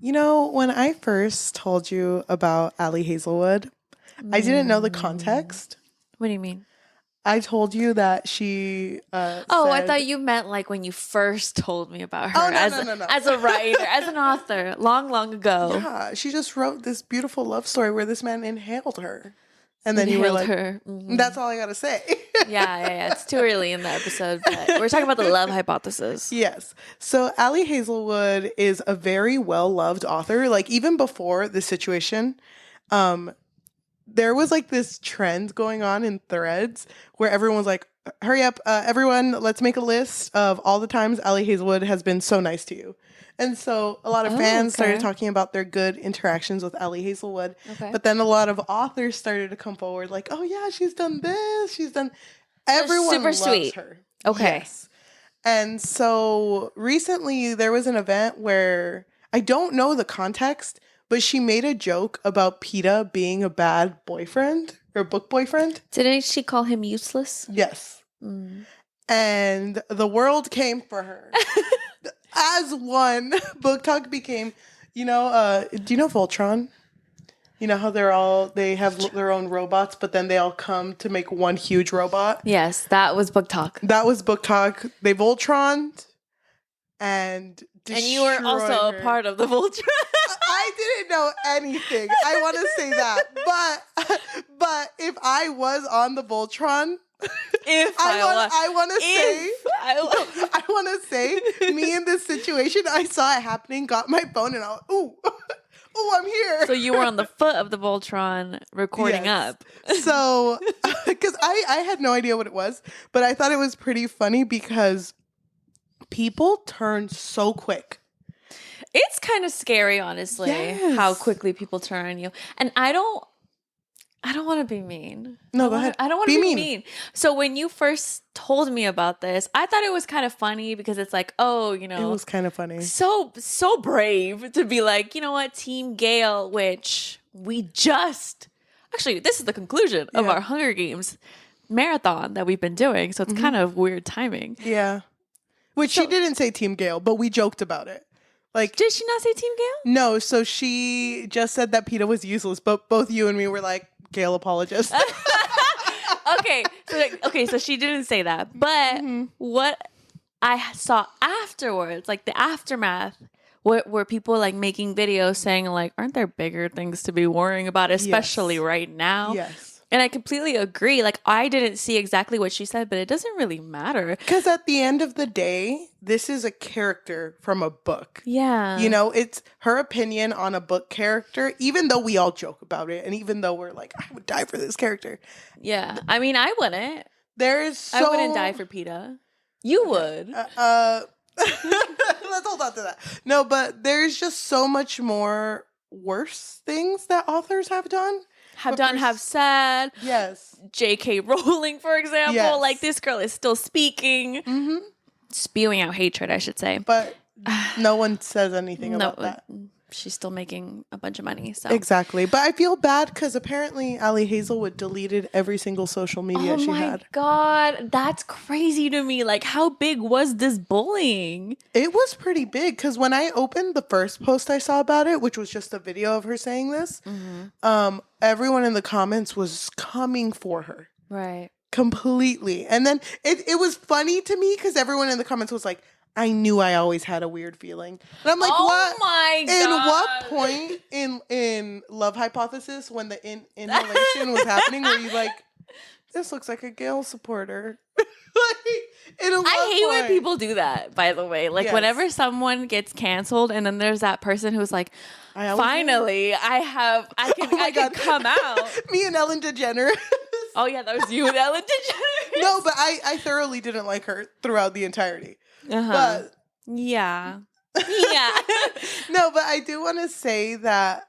You know, when I first told you about Allie Hazelwood, I didn't know the context. What do you mean? I told you that she I said, thought you meant like when you first told me about her Oh, no, as, no. as a writer, as an author, long ago. Yeah, she just wrote this beautiful love story where this man inhaled her. And then you were Inhaled like, her. Mhm. That's all I got to say. Yeah. It's too early in the episode, but we're talking about the love hypothesis. Yes. So Allie Hazelwood is a very well-loved author. Like, even before this situation, there was like this trend going on in threads where everyone was like, hurry up, everyone, let's make a list of all the times Allie Hazelwood has been so nice to you. And so a lot of fans started talking about their good interactions with Allie Hazelwood. Okay. But then a lot of authors started to come forward like, oh yeah, she's done this, she's done... Everyone super loves sweet. her. Okay. Yes. And so recently there was an event where, I don't know the context, but she made a joke about PETA being a bad boyfriend or book boyfriend. Didn't she call him useless? Yes. Mm. And the world came for her. As one, Book Talk became, do you know Voltron? You know how they have their own robots, but then they all come to make one huge robot? Yes, that was Book Talk. That was Book Talk. They Voltroned and you were also a part of the Voltron. I didn't know anything. I want to say that. But if I was on the Voltron, I want to say, me in this situation, I saw it happening, got my phone, and I was, ooh, I'm here. So you were on the foot of the Voltron recording up. So, because I had no idea what it was, but I thought it was pretty funny because people turn so quick. It's kind of scary, honestly, how quickly people turn on you. And I don't want to be mean. No, go ahead. I don't want to be mean. So when you first told me about this, I thought it was kind of funny because it's like, it was kind of funny. So brave to be like, you know what, Team Gale, which we just... Actually, this is the conclusion of our Hunger Games marathon that we've been doing. So it's kind of weird timing. Yeah. Which she didn't say Team Gale, but we joked about it. Like, did she not say Team Gale? No, so she just said that PETA was useless, but both you and me were like, Gale apologist. So she didn't say that. But what I saw afterwards, like the aftermath, were people like making videos saying like, aren't there bigger things to be worrying about, especially right now? Yes. And I completely agree. Like, I didn't see exactly what she said, but it doesn't really matter. Because at the end of the day, this is a character from a book. Yeah. You know, it's her opinion on a book character, even though we all joke about it. And even though we're like, I would die for this character. Yeah. I mean, I wouldn't. I wouldn't die for PETA. You would. Let's hold on to that. No, but there's just so much more worse things that authors have done. Have said. Yes. J.K. Rowling, for example. Yes. Like, this girl is still speaking. Mm-hmm. Spewing out hatred, I should say. But no one says anything about that. She's still making a bunch of money. So Exactly. But I feel bad because apparently Allie Hazelwood deleted every single social media she had. Oh my God. That's crazy to me. Like, how big was this bullying? It was pretty big because when I opened the first post I saw about it, which was just a video of her saying this, everyone in the comments was coming for her. Right. Completely. And then it was funny to me because everyone in the comments was like, I knew I always had a weird feeling. And I'm like, what? My God. In what point in Love Hypothesis when the inhalation was happening were you like, this looks like a Gale supporter? I hate when people do that, by the way. Like, whenever someone gets canceled and then there's that person who's like, finally, I can come out. Me and Ellen DeGeneres. Oh, yeah, that was you and Ellen DeGeneres. No, but I thoroughly didn't like her throughout the entirety. But yeah. No, but I do want to say that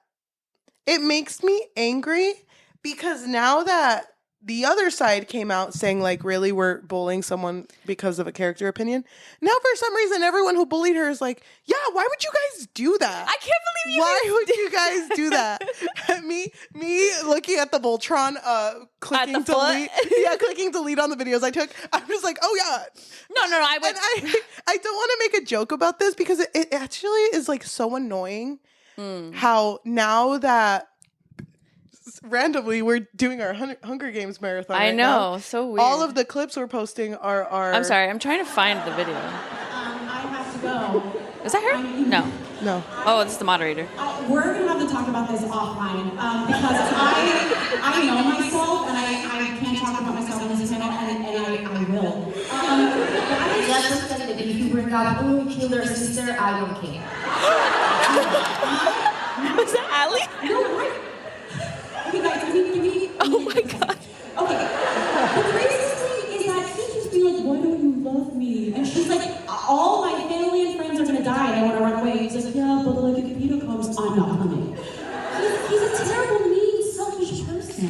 it makes me angry because now that the other side came out saying, like, really, we're bullying someone because of a character opinion. Now, for some reason, everyone who bullied her is like, yeah, why would you guys do that? I can't believe you Why would you guys do that? me looking at the Voltron, clicking delete. Yeah, clicking delete on the videos I took. I'm just like, oh, yeah. No, I would. And I don't want to make a joke about this because it actually is, like, so annoying how now that randomly we're doing our Hunger Games marathon. I right know, now, so weird. all of the clips we're posting are. I'm sorry, I'm trying to find the video. I have to go. Is that her? No. No. Oh, this is the moderator. We're going to have to talk about this offline because I know myself and I can't talk about myself on this channel and I will. Let's just say that if you bring up, oh, we killed our sister, I don't care. Was that Allie? No, right. Okay, guys, can we Oh my god. Okay. The craziest thing is that he keeps being like, why don't you love me? And she's like, all my family and friends are gonna die and I wanna run away. He's like, yeah, but like if Peter comes, I'm not coming. He's a terrible, mean, selfish person.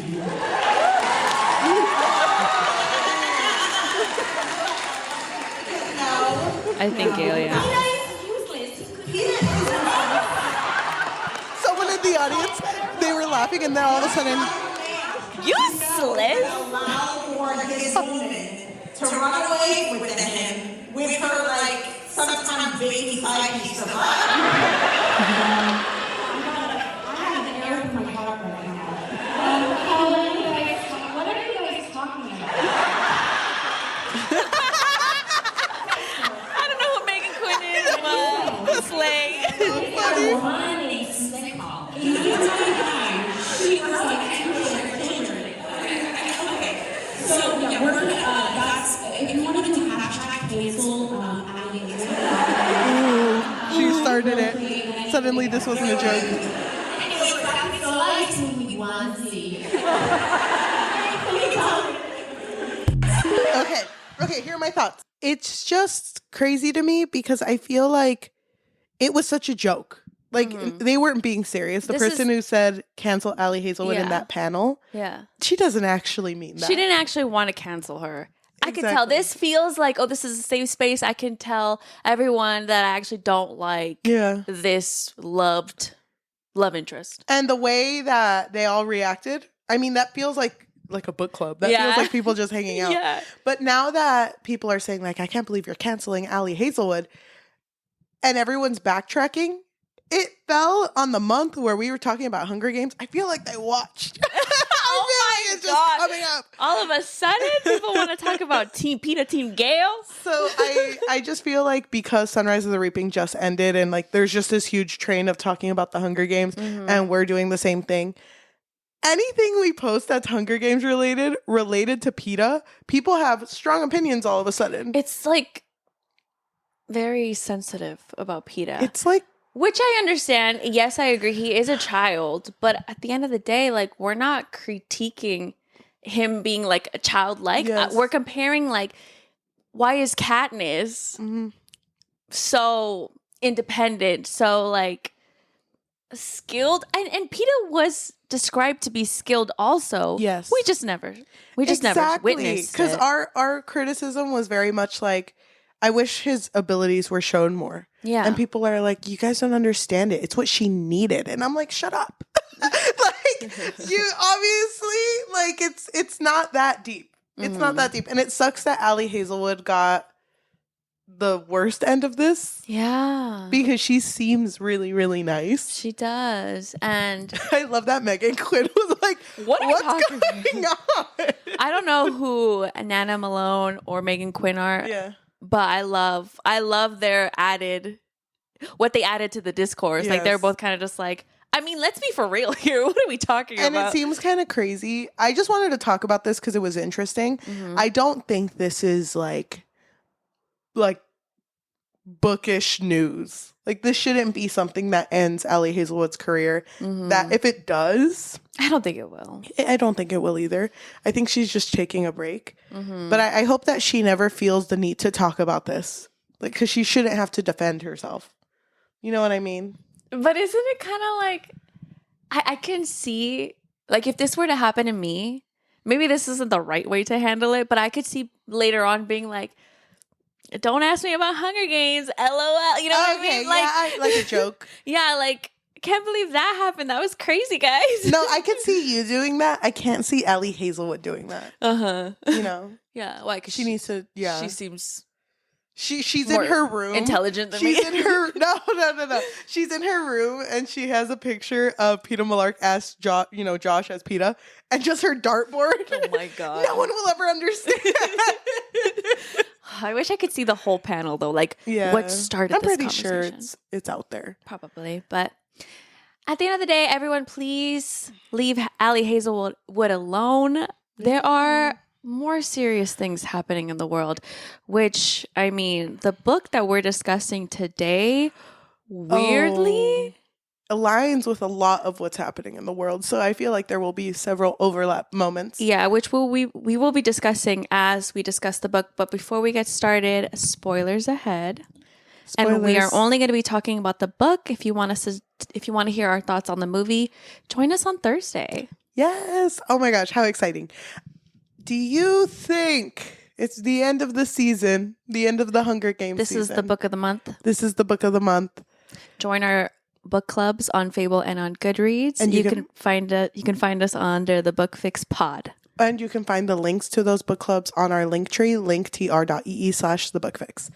I think Alia. Someone in the audience, they were laughing, and then all of a sudden, Useless. Allow for his woman to run away with him with her like sometimes baby side piece of life. I have an air in my heart right now. What are you guys talking about? I don't know who Megan Quinn is, but Slay. So yeah, we're gonna, that's, if you want to do hashtag cancel, Allie, she started it. Suddenly, this wasn't a joke. Okay, here are my thoughts. It's just crazy to me because I feel like it was such a joke. Like, they weren't being serious. The person who said cancel Allie Hazelwood in that panel, she doesn't actually mean that. She didn't actually want to cancel her. I could tell. This feels like, oh, this is a safe space. I can tell everyone that I actually don't like this love interest. And the way that they all reacted, I mean, that feels like a book club. That feels like people just hanging out. But now that people are saying, like, I can't believe you're canceling Allie Hazelwood, and everyone's backtracking, it fell on the month where we were talking about Hunger Games. I feel like they watched. Oh my it's God. just coming up. All of a sudden, people want to talk about Team Peter, Team Gale. So I just feel like because Sunrise of the Reaping just ended and like there's just this huge train of talking about the Hunger Games and we're doing the same thing. Anything we post that's Hunger Games related to PETA, people have strong opinions all of a sudden. It's like very sensitive about PETA. It's like, which I understand. Yes, I agree. He is a child. But at the end of the day, like, we're not critiquing him being, like, a childlike. Yes. We're comparing, like, why is Katniss so independent, so, like, skilled? And PETA was described to be skilled also. Yes. We just never witnessed because it. our criticism was very much like, I wish his abilities were shown more. Yeah. And people are like, you guys don't understand it. It's what she needed. And I'm like, shut up. Like, you obviously, like, it's not that deep. It's not that deep. And it sucks that Allie Hazelwood got the worst end of this. Yeah. Because she seems really, really nice. She does. And I love that Megan Quinn was like, what's going on? I don't know who Nana Malone or Megan Quinn are. Yeah. But I love their what they added to the discourse. Like, they're both kind of just like, I mean, let's be for real here. What are we talking about? And it seems kind of crazy. I just wanted to talk about this because it was interesting. I don't think this is like bookish news. Like, this shouldn't be something that ends Allie Hazelwood's career. That if it does, I don't think it will. I don't think it will either. I think she's just taking a break. But I hope that she never feels the need to talk about this. Like, because she shouldn't have to defend herself. You know what I mean? But isn't it kind of like, I can see, like, if this were to happen to me, maybe this isn't the right way to handle it, but I could see later on being like, don't ask me about Hunger Games, LOL. You know what I mean? Like, like a joke. Yeah, like, can't believe that happened. That was crazy, guys. No, I can see you doing that. I can't see Allie Hazelwood doing that. Uh-huh. You know? Yeah, why? Because She needs to, She seems She's More in her room. intelligent than She's me. in her no. She's in her room and she has a picture of Peeta Mellark as Josh as Peeta, and just her dartboard. Oh my god. No one will ever understand. I wish I could see the whole panel though. Like what started I'm this pretty sure conversation. it's out there. Probably, but at the end of the day, everyone, please leave Allie Hazelwood alone. There are more serious things happening in the world, which, I mean, the book that we're discussing today, weirdly, aligns with a lot of what's happening in the world. So I feel like there will be several overlap moments. yeah, which we will be discussing as we discuss the book. But before we get started, spoilers ahead. And we are only going to be talking about the book. If you want to hear our thoughts on the movie, join us on Thursday. Yes. Oh my gosh, how exciting. Do you think it's the end of the season, the end of the Hunger Games This season? is the book of the month. This is the book of the month. Join our book clubs on Fable and on Goodreads. And you can find us under the Book Fix Pod. And you can find the links to those book clubs on our link tree, linktr.ee/thebookfix.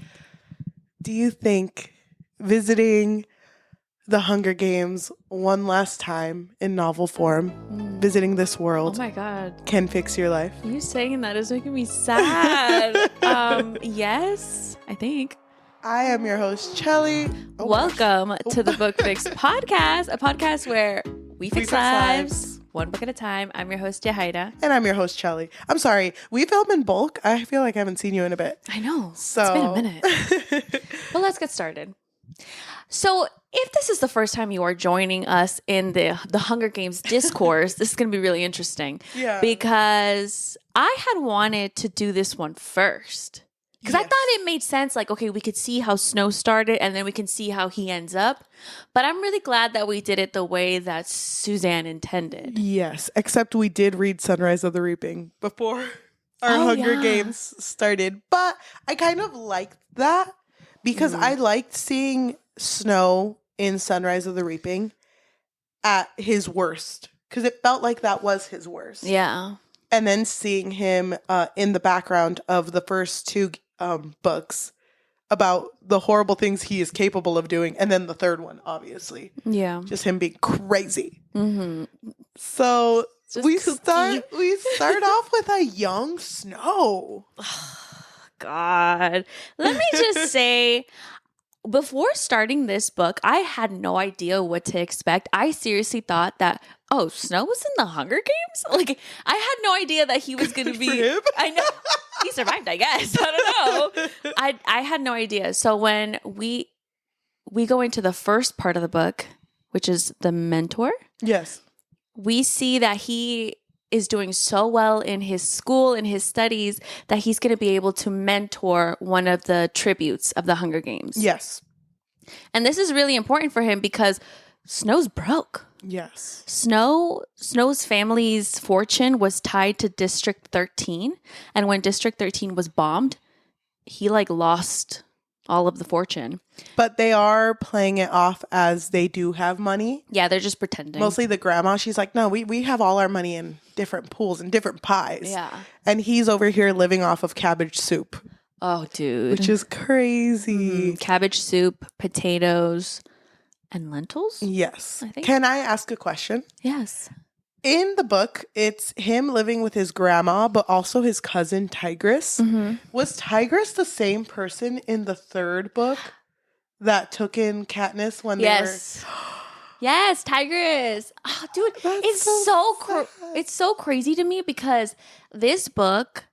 Do you think visiting the Hunger Games one last time in novel form, visiting this Oh world, my god. can fix your life? You saying that is making me sad. Yes, I think. I am your host, Cheli. Oh, Welcome to the Book Fix Podcast, a podcast where we fix fix lives one book at a time. I'm your host, Yajaira. And I'm your host, Cheli. I'm sorry, we film in bulk. I feel like I haven't seen you in a bit. I know. So It's been a minute. Well, let's get started. So, if this is the first time you are joining us in the Hunger Games discourse, this is going to be really interesting. Yeah. Because I had wanted to do this one first. Because I Yes. thought it made sense. Like, okay, we could see how Snow started and then we can see how he ends up. But I'm really glad that we did it the way that Suzanne intended. Yes, except we did read Sunrise of the Reaping before our Oh, Hunger yeah. Games started. But I kind of liked that because I liked seeing Snow in Sunrise of the Reaping at his worst because it felt like that was his worst. Yeah. And then seeing him in the background of the first two books about the horrible things he is capable of doing. And then the third one, obviously. Yeah. Just him being crazy. Mm-hmm. So Just we kooky. start off with a young Snow. God. Let me just say, before starting this book, I had no idea what to expect. I seriously thought that, oh, Snow was in the Hunger Games? Like, I had no idea that he was going to be. for him. I know. He survived, I guess. I don't know. I had no idea. So when we go into the first part of the book, which is the mentor, Yes. we see that he is doing so well in his school, in his studies, that he's going to be able to mentor one of the tributes of the Hunger Games. Yes. And this is really important for him because Snow's broke. Yes. Snow's family's fortune was tied to District 13. And when District 13 was bombed, he lost all of the fortune. But they are playing it off as they do have money. Yeah, they're just pretending. Mostly the grandma. She's like, no, we have all our money in different pools and different pies. Yeah. And he's over here living off of cabbage soup, Oh, dude. which is crazy. Cabbage soup, potatoes, and lentils? Yes. I think- Can I ask a question? Yes. In the book, it's him living with his grandma, but also his cousin Tigress. Mm-hmm. Was Tigress the same person in the third book that took in Katniss when Yes. Yes, Tigress. Oh, dude, That's it's so sad. it's so crazy to me because this book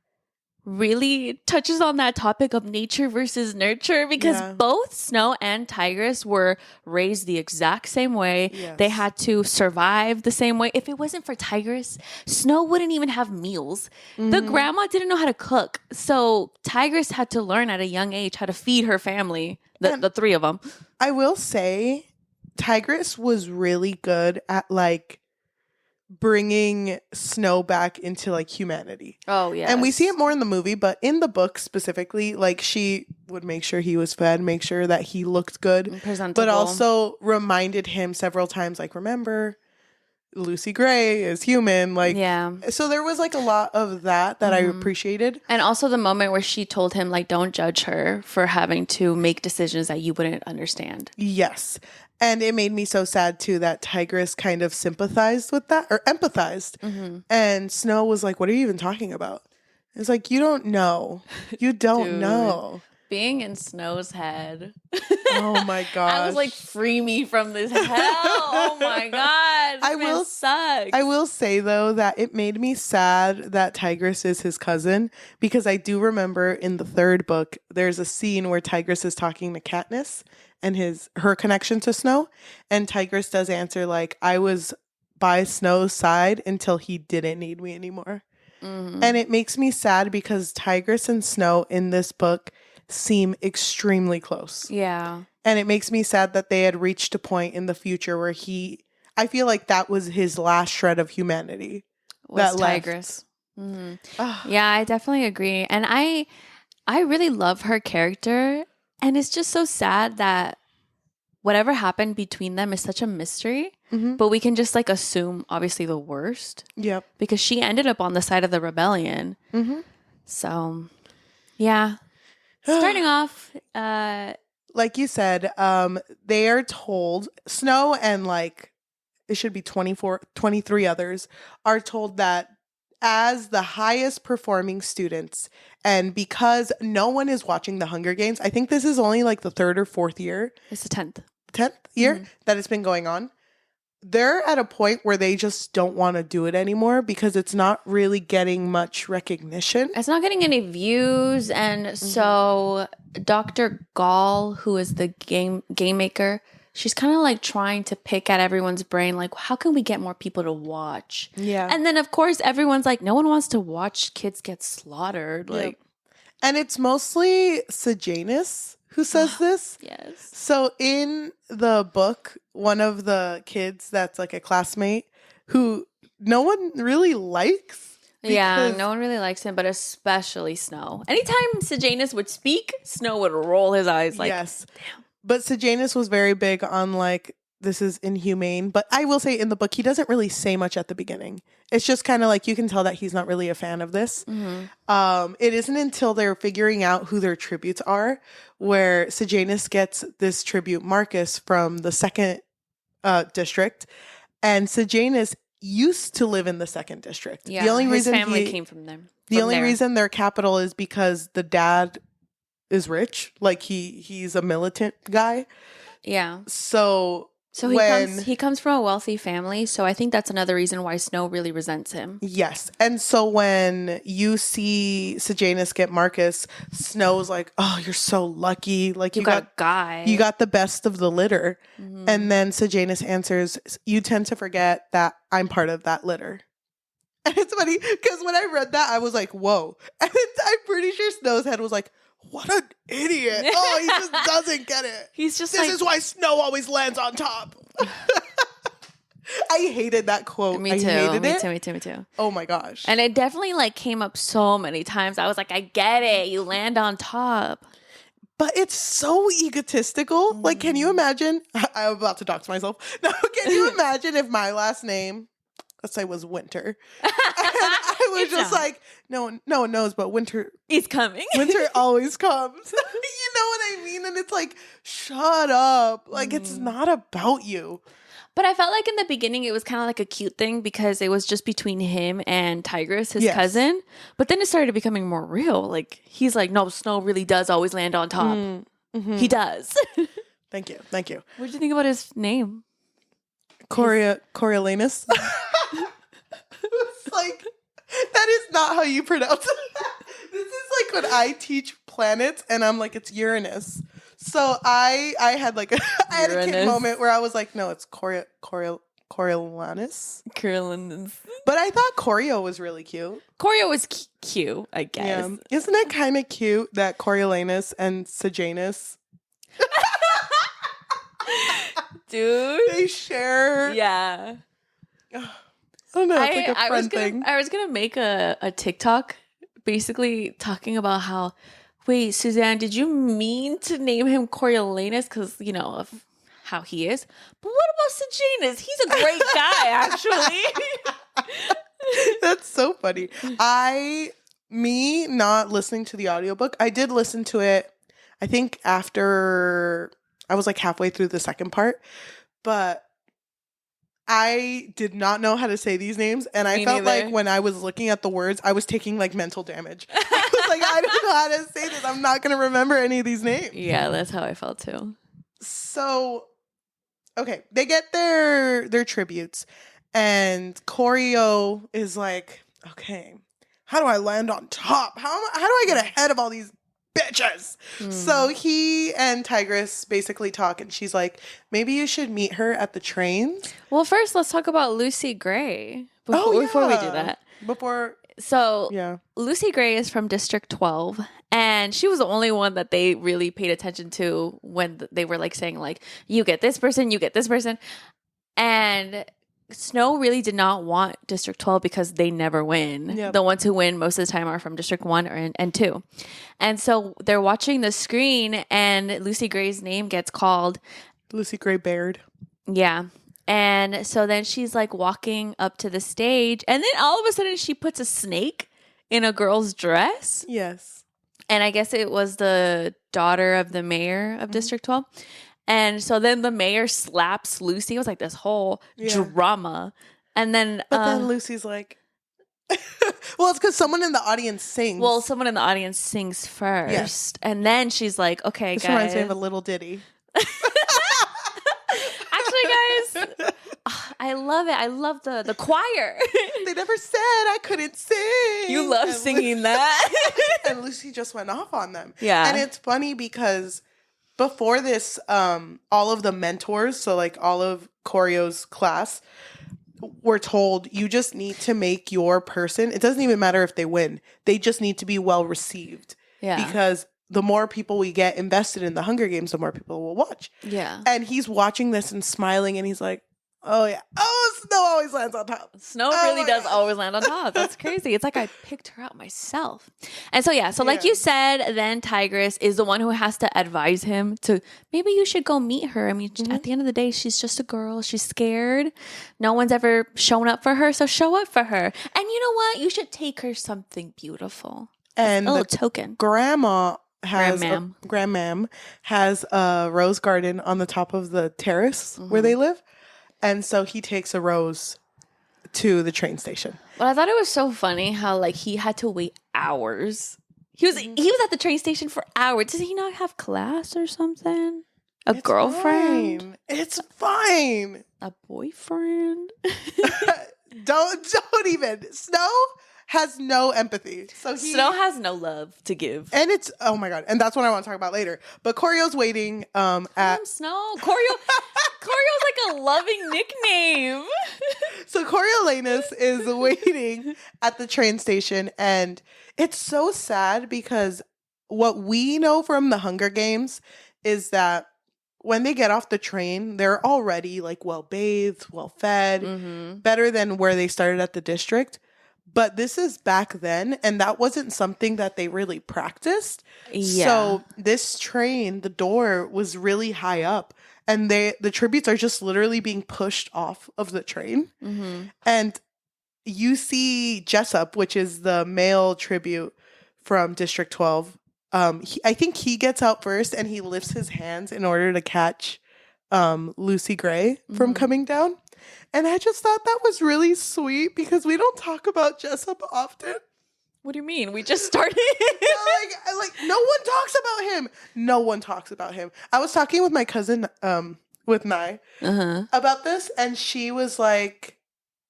really touches on that topic of nature versus nurture because Yeah. both Snow and Tigress were raised the exact same way. Yes. They had to survive the same way. If it wasn't for Tigress, Snow wouldn't even have meals. The grandma didn't know how to cook. So Tigress had to learn at a young age how to feed her family, the three of them. I will say Tigress was really good at bringing Snow back into humanity. Oh, yeah. And we see it more in the movie, but in the book specifically, she would make sure he was fed, make sure that he looked good, presentable. but also reminded him several times, remember, Lucy Gray is human. Like, Yeah. so there was like a lot of that I appreciated. And also the moment where she told him, like, don't judge her for having to make decisions that you wouldn't understand. Yes. And it made me so sad too that Tigress kind of sympathized with that or empathized. And Snow was like, what are you even talking about? It's like, you don't know. You don't Dude. know. Being in Snow's head. Oh my gosh. I was like, free me from this hell. Oh my God. I will say though that it made me sad that Tigress is his cousin, because I do remember in the third book there's a scene where Tigress is talking to Katniss and her connection to Snow, and Tigress does answer like, I was by Snow's side until he didn't need me anymore. And it makes me sad because Tigress and Snow in this book seem extremely close. Yeah. And it makes me sad that they had reached a point in the future where I feel like that was his last shred of humanity. Was that Tigress. Yeah, I definitely agree. And I really love her character. And it's just so sad that whatever happened between them is such a mystery. But we can just like assume obviously the worst. Yep. Because she ended up on the side of the rebellion. So, yeah. Starting off, like you said, they are told, Snow and like, it should be 23 others, are told that as the highest performing students, and because no one is watching the Hunger Games, I think this is only like the third or fourth year. it's the 10th. 10th year that it's been going on. They're at a point where they just don't want to do it anymore because it's not really getting much recognition. It's not getting any views. And so Dr. Gall, who is the game maker, she's kind of like trying to pick at everyone's brain, like, how can we get more people to watch? Yeah. And then, of course, everyone's like, no one wants to watch kids get slaughtered. Like, And it's mostly Sejanus who says this. yes. So in the book, one of the kids that's like a classmate who no one really likes. Yeah, no one really likes him, but especially Snow. Anytime Sejanus would speak, Snow would roll his eyes like, yes. Damn. But Sejanus was very big on like, this is inhumane. But I will say in the book, he doesn't really say much at the beginning. It's just kind of like, you can tell that he's not really a fan of this. It isn't until they're figuring out who their tributes are where Sejanus gets this tribute, Marcus, from the second district. And Sejanus used to live in the second district. yeah, The only his reason family came from them. The only reason their capital is because the dad is rich. Like he's a militant guy. Yeah. So he comes from a wealthy family, so I think that's another reason why Snow really resents him. Yes. And so when you see Sejanus get Marcus, Snow's like, oh, you're so lucky. Like You got a guy. You got the best of the litter. And then Sejanus answers, you tend to forget that I'm part of that litter. And it's funny because when I read that, I was like, whoa. And I'm pretty sure Snow's head was like, what an idiot. Oh, he just doesn't get it. He's just This is why Snow always lands on top. I hated that quote. Me too. I hated it. Me too. Oh my gosh. And it definitely like came up so many times. I was like, I get it. You land on top. But it's so egotistical. Like, can you imagine? I'm about to dox myself. No, can you imagine if my last name, let's say, was Winter? And I was just like, no one knows, but Winter He's coming. Winter always comes. You know what I mean? And it's like, shut up. Like, it's not about you. But I felt like in the beginning it was kind of like a cute thing because it was just between him and Tigress, his cousin. But then it started becoming more real. Like, he's like, no, Snow really does always land on top. He does. Thank you. What did you think about his name? Coriolanus. It's like, that is not how you pronounce it. This is like when I teach planets and I'm like, it's Uranus. So I had like a kid moment where I was like, no, it's Coriolanus. Coriolanus. But I thought Corio was really cute. Corio was cute, I guess. Yeah. Isn't it kind of cute that Coriolanus and Sejanus, dude, they share? Yeah. I don't know. It's like a friend thing. I was gonna make a TikTok basically talking about how, wait, Suzanne, did you mean to name him Coriolanus? Because, you know, how he is. But what about Sejanus? He's a great guy, actually. That's so funny. Me not listening to the audiobook, I did listen to it, I think after I was like halfway through the second part, but I did not know how to say these names, and I felt neither. like when I was looking at the words, I was taking like mental damage. I was like, I don't know how to say this. I'm not going to remember any of these names. Yeah, that's how I felt too. So, okay, they get their tributes, and Corio is like, okay, how do I land on top? How do I get ahead of all these bitches? So he and Tigress basically talk, and she's like, maybe you should meet her at the trains. Well, first, let's talk about Lucy Gray before we do that. So, Yeah. Lucy Gray is from District 12, and she was the only one that they really paid attention to when they were like saying like, you get this person, you get this person. And Snow really did not want District 12 because they never win. Yep. The ones who win most of the time are from District 1 and 2. And so they're watching the screen, and Lucy Gray's name gets called. Lucy Gray Baird. Yeah. And so then she's like walking up to the stage, and then all of a sudden she puts a snake in a girl's dress. Yes. And I guess it was the daughter of the mayor of District 12. And so then the mayor slaps Lucy. It was like this whole drama. And then But then Lucy's like, well, it's because someone in the audience sings. well, someone in the audience sings first. Yes. And then she's like, okay, this guys. reminds me of a little ditty. Actually, guys, I love it. I love the choir. They never said I couldn't sing. You love And singing that. and Lucy just went off on them. Yeah. And it's funny because before this, all of the mentors, so like all of Corio's class, were told you just need to make your person. It doesn't even matter if they win. They just need to be well received. Yeah. Because the more people we get invested in the Hunger Games, the more people will watch. Yeah. And he's watching this and smiling, and he's like, oh yeah. Oh, Snow always lands on top. Snow Oh really my does God. always land on top. That's crazy. It's like I picked her out myself. And so, yeah. So like Yeah. you said, then Tigress is the one who has to advise him to maybe you should go meet her. I mean, at the end of the day, she's just a girl. She's scared. No one's ever shown up for her. So show up for her. And you know what? You should take her something beautiful. And A little the token. grandmam Grandmam. has a rose garden on the top of the terrace where they live. And so he takes a rose to the train station. But I thought it was so funny how like he had to wait hours. He was at the train station for hours. Does he not have class or something? A girlfriend? Fine. It's fine. A boyfriend? Don't even. Snow has no empathy. So Snow has no love to give. and it's oh my god, and that's what I want to talk about later. But Corio's waiting at Snow. Corio's like a loving nickname. so Coriolanus is waiting at the train station, and it's so sad because what we know from the Hunger Games is that when they get off the train, they're already like well bathed, well fed, better than where they started at the district. But this is back then, and that wasn't something that they really practiced. Yeah. So this train, the door was really high up, and the tributes are just literally being pushed off of the train. And you see Jessup, which is the male tribute from District 12. I think he gets out first, and he lifts his hands in order to catch Lucy Gray from coming down. And I just thought that was really sweet because we don't talk about Jessup often. What do you mean? We just started. like no one talks about him. No one talks about him. I was talking with my cousin, with Nye, about this, and she was like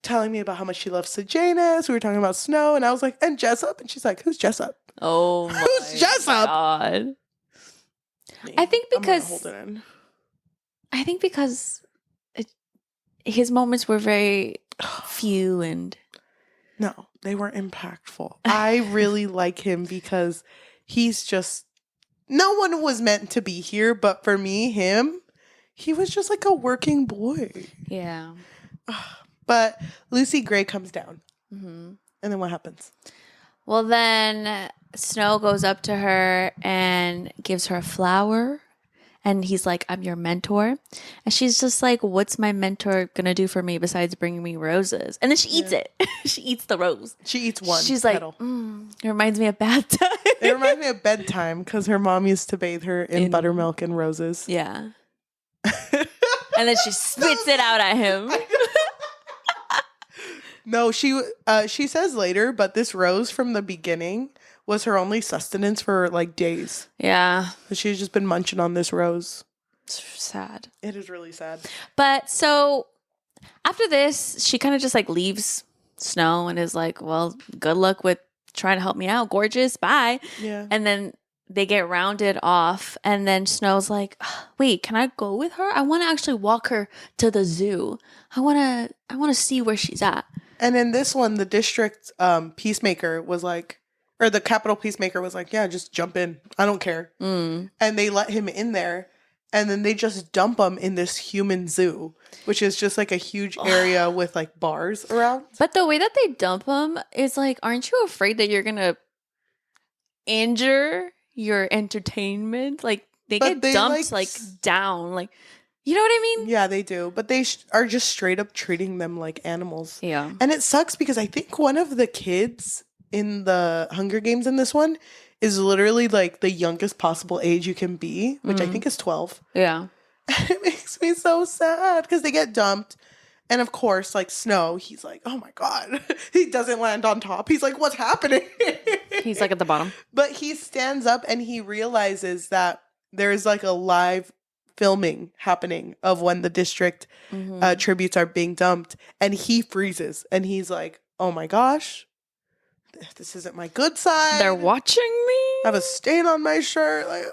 telling me about how much she loves Sejanus. We were talking about Snow, and I was like, and Jessup? And she's like, who's Jessup? Oh my Who's Jessup? God. I think I'm gonna because hold it in. his moments were very few and No, they were impactful. I really like him because he's just no one was meant to be here, but for me, he was just like a working boy. yeah. But Lucy Gray comes down. And then what happens? Well, then Snow goes up to her and gives her a flower And he's like, I'm your mentor. And she's just like, what's my mentor going to do for me besides bringing me roses? And then she eats it. She eats the rose. She eats one. She's petal. like, it reminds me of bad time. It reminds me of bedtime because her mom used to bathe her in buttermilk and roses. Yeah. And then she spits it out at him. No, she says later, but this rose from the beginning was her only sustenance for like days. Yeah. She's just been munching on this rose. It's sad. It is really sad. But so after this, she kind of just like leaves Snow and is like, well, good luck with trying to help me out. Gorgeous. Bye. Yeah. And then they get rounded off. And then Snow's like, wait, can I go with her? I want to actually walk her to the zoo. I want to see where she's at. And in this one, the district peacemaker was like, or the capital peacemaker was like, yeah, just jump in. I don't care. And they let him in there. And then they just dump him in this human zoo, which is just like a huge area with like bars around. But the way that they dump him is like, aren't you afraid that you're going to injure your entertainment? Like they But get dumped like down. Like, you know what I mean? Yeah, they do. But they are just straight up treating them like animals. Yeah. And it sucks because I think one of the kids in the Hunger Games in this one is literally like the youngest possible age you can be, which I think is 12. Yeah. It makes me so sad because they get dumped. And of course, like Snow, he's like, oh my God. He doesn't land on top. He's like, what's happening? He's like at the bottom. But he stands up and he realizes that there's like a live filming happening of when the district tributes are being dumped. And he freezes. And he's like, oh my gosh. This isn't my good side. They're watching me. I have a stain on my shirt. Like,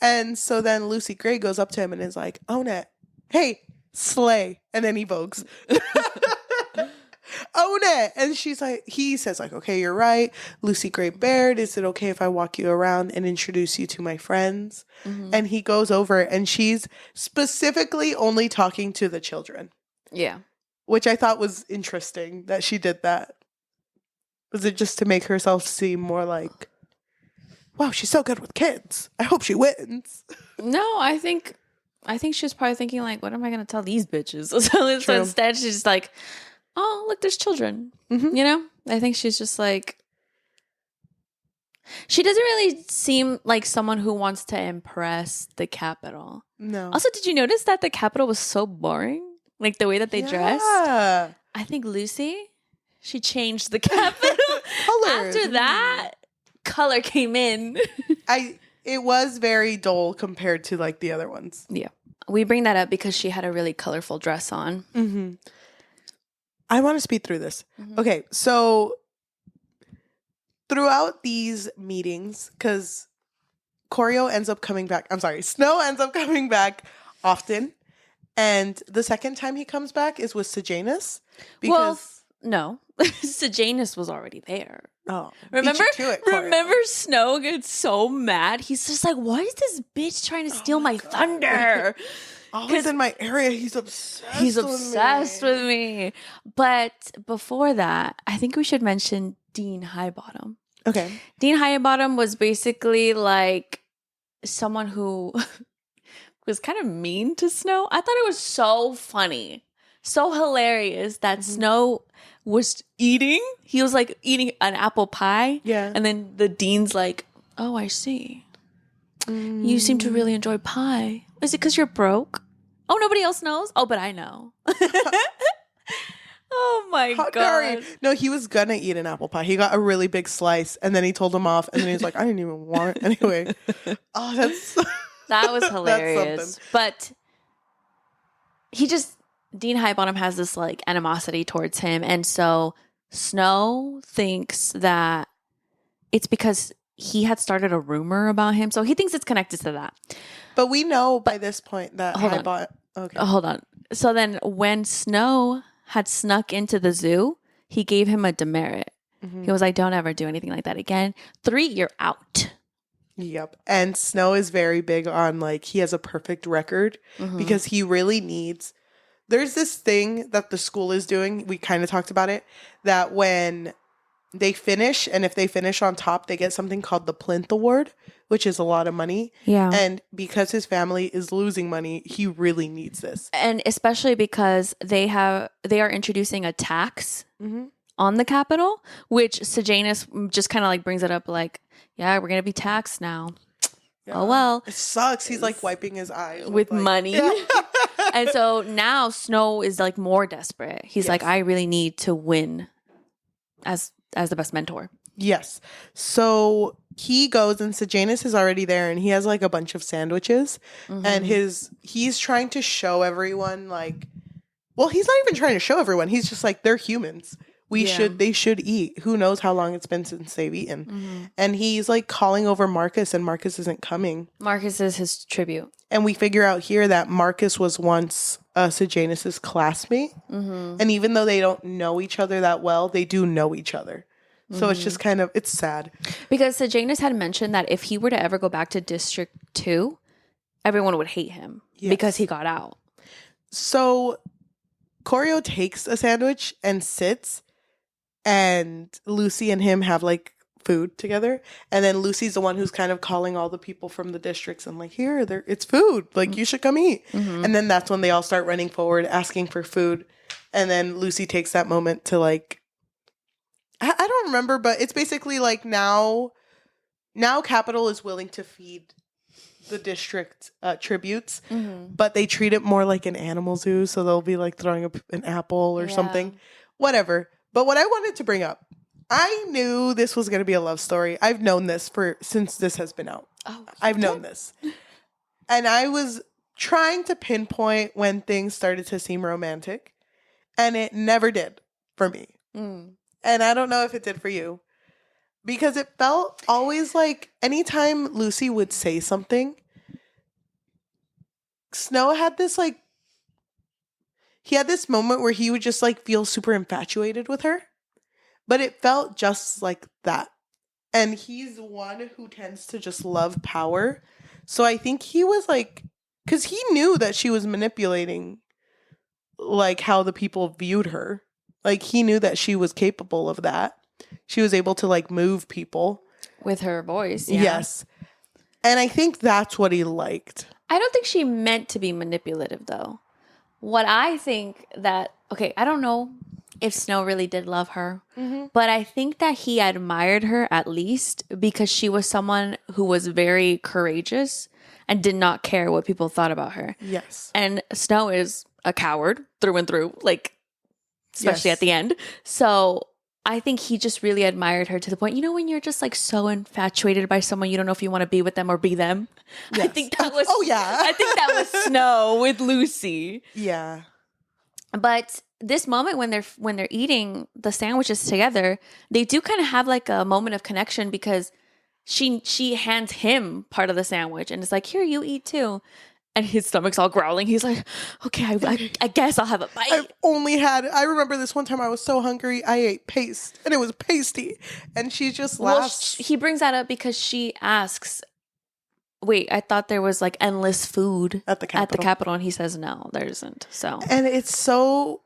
and so then Lucy Gray goes up to him and is like, own it. Hey, slay. And then he vogues. Own it. And he says like, okay, you're right. Lucy Gray Baird, is it okay if I walk you around and introduce you to my friends? And he goes over and she's specifically only talking to the children. Yeah. Which I thought was interesting that she did that. Was it just to make herself seem more like, wow, she's so good with kids. I hope she wins. No, I think she was probably thinking like, what am I going to tell these bitches? So instead she's just like, oh, look, there's children. You know? I think she's just like, she doesn't really seem like someone who wants to impress the Capitol. No. Also, did you notice that the Capitol was so boring? Like the way that they dressed? Yeah. I think Lucy, she changed the Capitol. Colors. After that, color came in. It was very dull compared to like the other ones. Yeah. We bring that up because she had a really colorful dress on. I want to speed through this. Okay, so throughout these meetings, because Snow ends up coming back often. And the second time he comes back is with Sejanus. Because no. Sejanus was already there. Oh, Remember beat you to it, Corio. Remember Snow gets so mad. He's just like, why is this bitch trying to steal my thunder? Always in my area. He's obsessed. With me. But before that, I think we should mention Dean Highbottom. Okay. Dean Highbottom was basically like someone who was kind of mean to Snow. I thought it was so funny, so hilarious that Snow was eating. He was like eating an apple pie. Yeah. And then the dean's like, oh, I see. You seem to really enjoy pie. Is it because you're broke? Oh, nobody else knows? Oh, but I know. Oh my God. No, he was gonna eat an apple pie. He got a really big slice and then he told him off and then he was like, I didn't even want it anyway. Oh, that was hilarious. something. But Dean Highbottom has this like animosity towards him. And so Snow thinks that it's because he had started a rumor about him. So he thinks it's connected to that. But we know by this point that Hold on. So then when Snow had snuck into the zoo, he gave him a demerit. He was like, don't ever do anything like that again. 3, you're out. Yep. And Snow is very big on like, he has a perfect record because he really needs, there's this thing that the school is doing. We kind of talked about it, that when they finish, and if they finish on top, they get something called the Plinth Award, which is a lot of money. Yeah. And because his family is losing money, he really needs this. And especially because they are introducing a tax on the capital, which Sejanus just kind of like brings it up like, yeah, we're going to be taxed now. Yeah. Oh, well. It sucks. He's like wiping his eyes With like, money. Yeah. And so now Snow is like more desperate. He's like, I really need to win as the best mentor. Yes. So he goes, and Sejanus is already there, and he has like a bunch of sandwiches, and he's trying to show everyone like, well, he's not even trying to show everyone. He's just like, they're humans. They should eat. Who knows how long it's been since they've eaten. And he's like calling over Marcus, and Marcus isn't coming. Marcus is his tribute. And we figure out here that Marcus was once Sejanus's classmate. And even though they don't know each other that well, they do know each other. So it's just kind of, it's sad. Because Sejanus had mentioned that if he were to ever go back to District 2, everyone would hate him because he got out. So Corio takes a sandwich and sits, and Lucy and him have like food together. And then Lucy's the one who's kind of calling all the people from the districts and like, here, it's food. Like, you should come eat. And then that's when they all start running forward, asking for food. And then Lucy takes that moment to like, I don't remember, but it's basically like now Capital is willing to feed the district tributes, but they treat it more like an animal zoo. So they'll be like throwing up an apple or something, whatever. But what I wanted to bring up, I knew this was going to be a love story. I've known this since this has been out. I've known this. And I was trying to pinpoint when things started to seem romantic, and it never did for me. And I don't know if it did for you, because it felt always like anytime Lucy would say something, Snow had this like, he had this moment where he would just like feel super infatuated with her, but it felt just like that. And he's one who tends to just love power. So I think he was like, because he knew that she was manipulating like how the people viewed her. Like, he knew that she was capable of that. She was able to like move people With her voice. Yeah. Yes. And I think that's what he liked. I don't think she meant to be manipulative, though. What I think that, okay, I don't know if Snow really did love her, but I think that he admired her at least because she was someone who was very courageous and did not care what people thought about her. Yes. And Snow is a coward through and through, like, especially Yes. at the end. So I think he just really admired her to the point, you know, when you're just like so infatuated by someone, you don't know if you want to be with them or be them. Yes. I think that was, Oh, yeah. I think that was Snow with Lucy. Yeah. But this moment when they're eating the sandwiches together, they do kind of have like a moment of connection because she hands him part of the sandwich and it's like, here, you eat too. And his stomach's all growling. He's like, okay, I guess I'll have a bite. I remember this one time I was so hungry, I ate paste, and it was pasty. And she just laughs. He brings that up because she asks, wait, I thought there was like endless food At the Capitol. and he says, no, there isn't. So, And it's so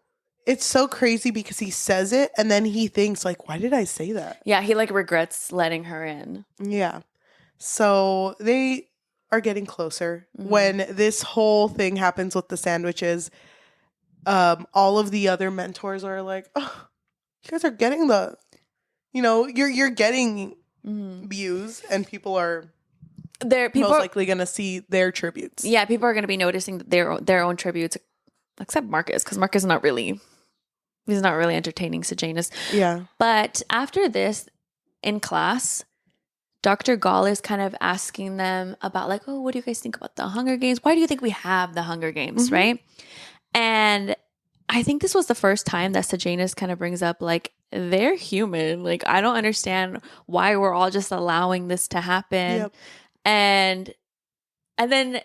crazy because he says it, and then he thinks, like, why did I say that? yeah, he like regrets letting her in. Yeah. So they are getting closer. When this whole thing happens with the sandwiches, all of the other mentors are like, oh, you guys are getting you're getting views, and people are most likely going to see their tributes. Yeah, people are going to be noticing their own tributes, except Marcus, because Marcus is not really entertaining Sejanus. Yeah. But after this, in class, Dr. Gall is kind of asking them about like, oh, what do you guys think about the Hunger Games? Why do you think we have the Hunger Games, right? And I think this was the first time that Sejanus kind of brings up like, they're human. Like, I don't understand why we're all just allowing this to happen. Yep. And then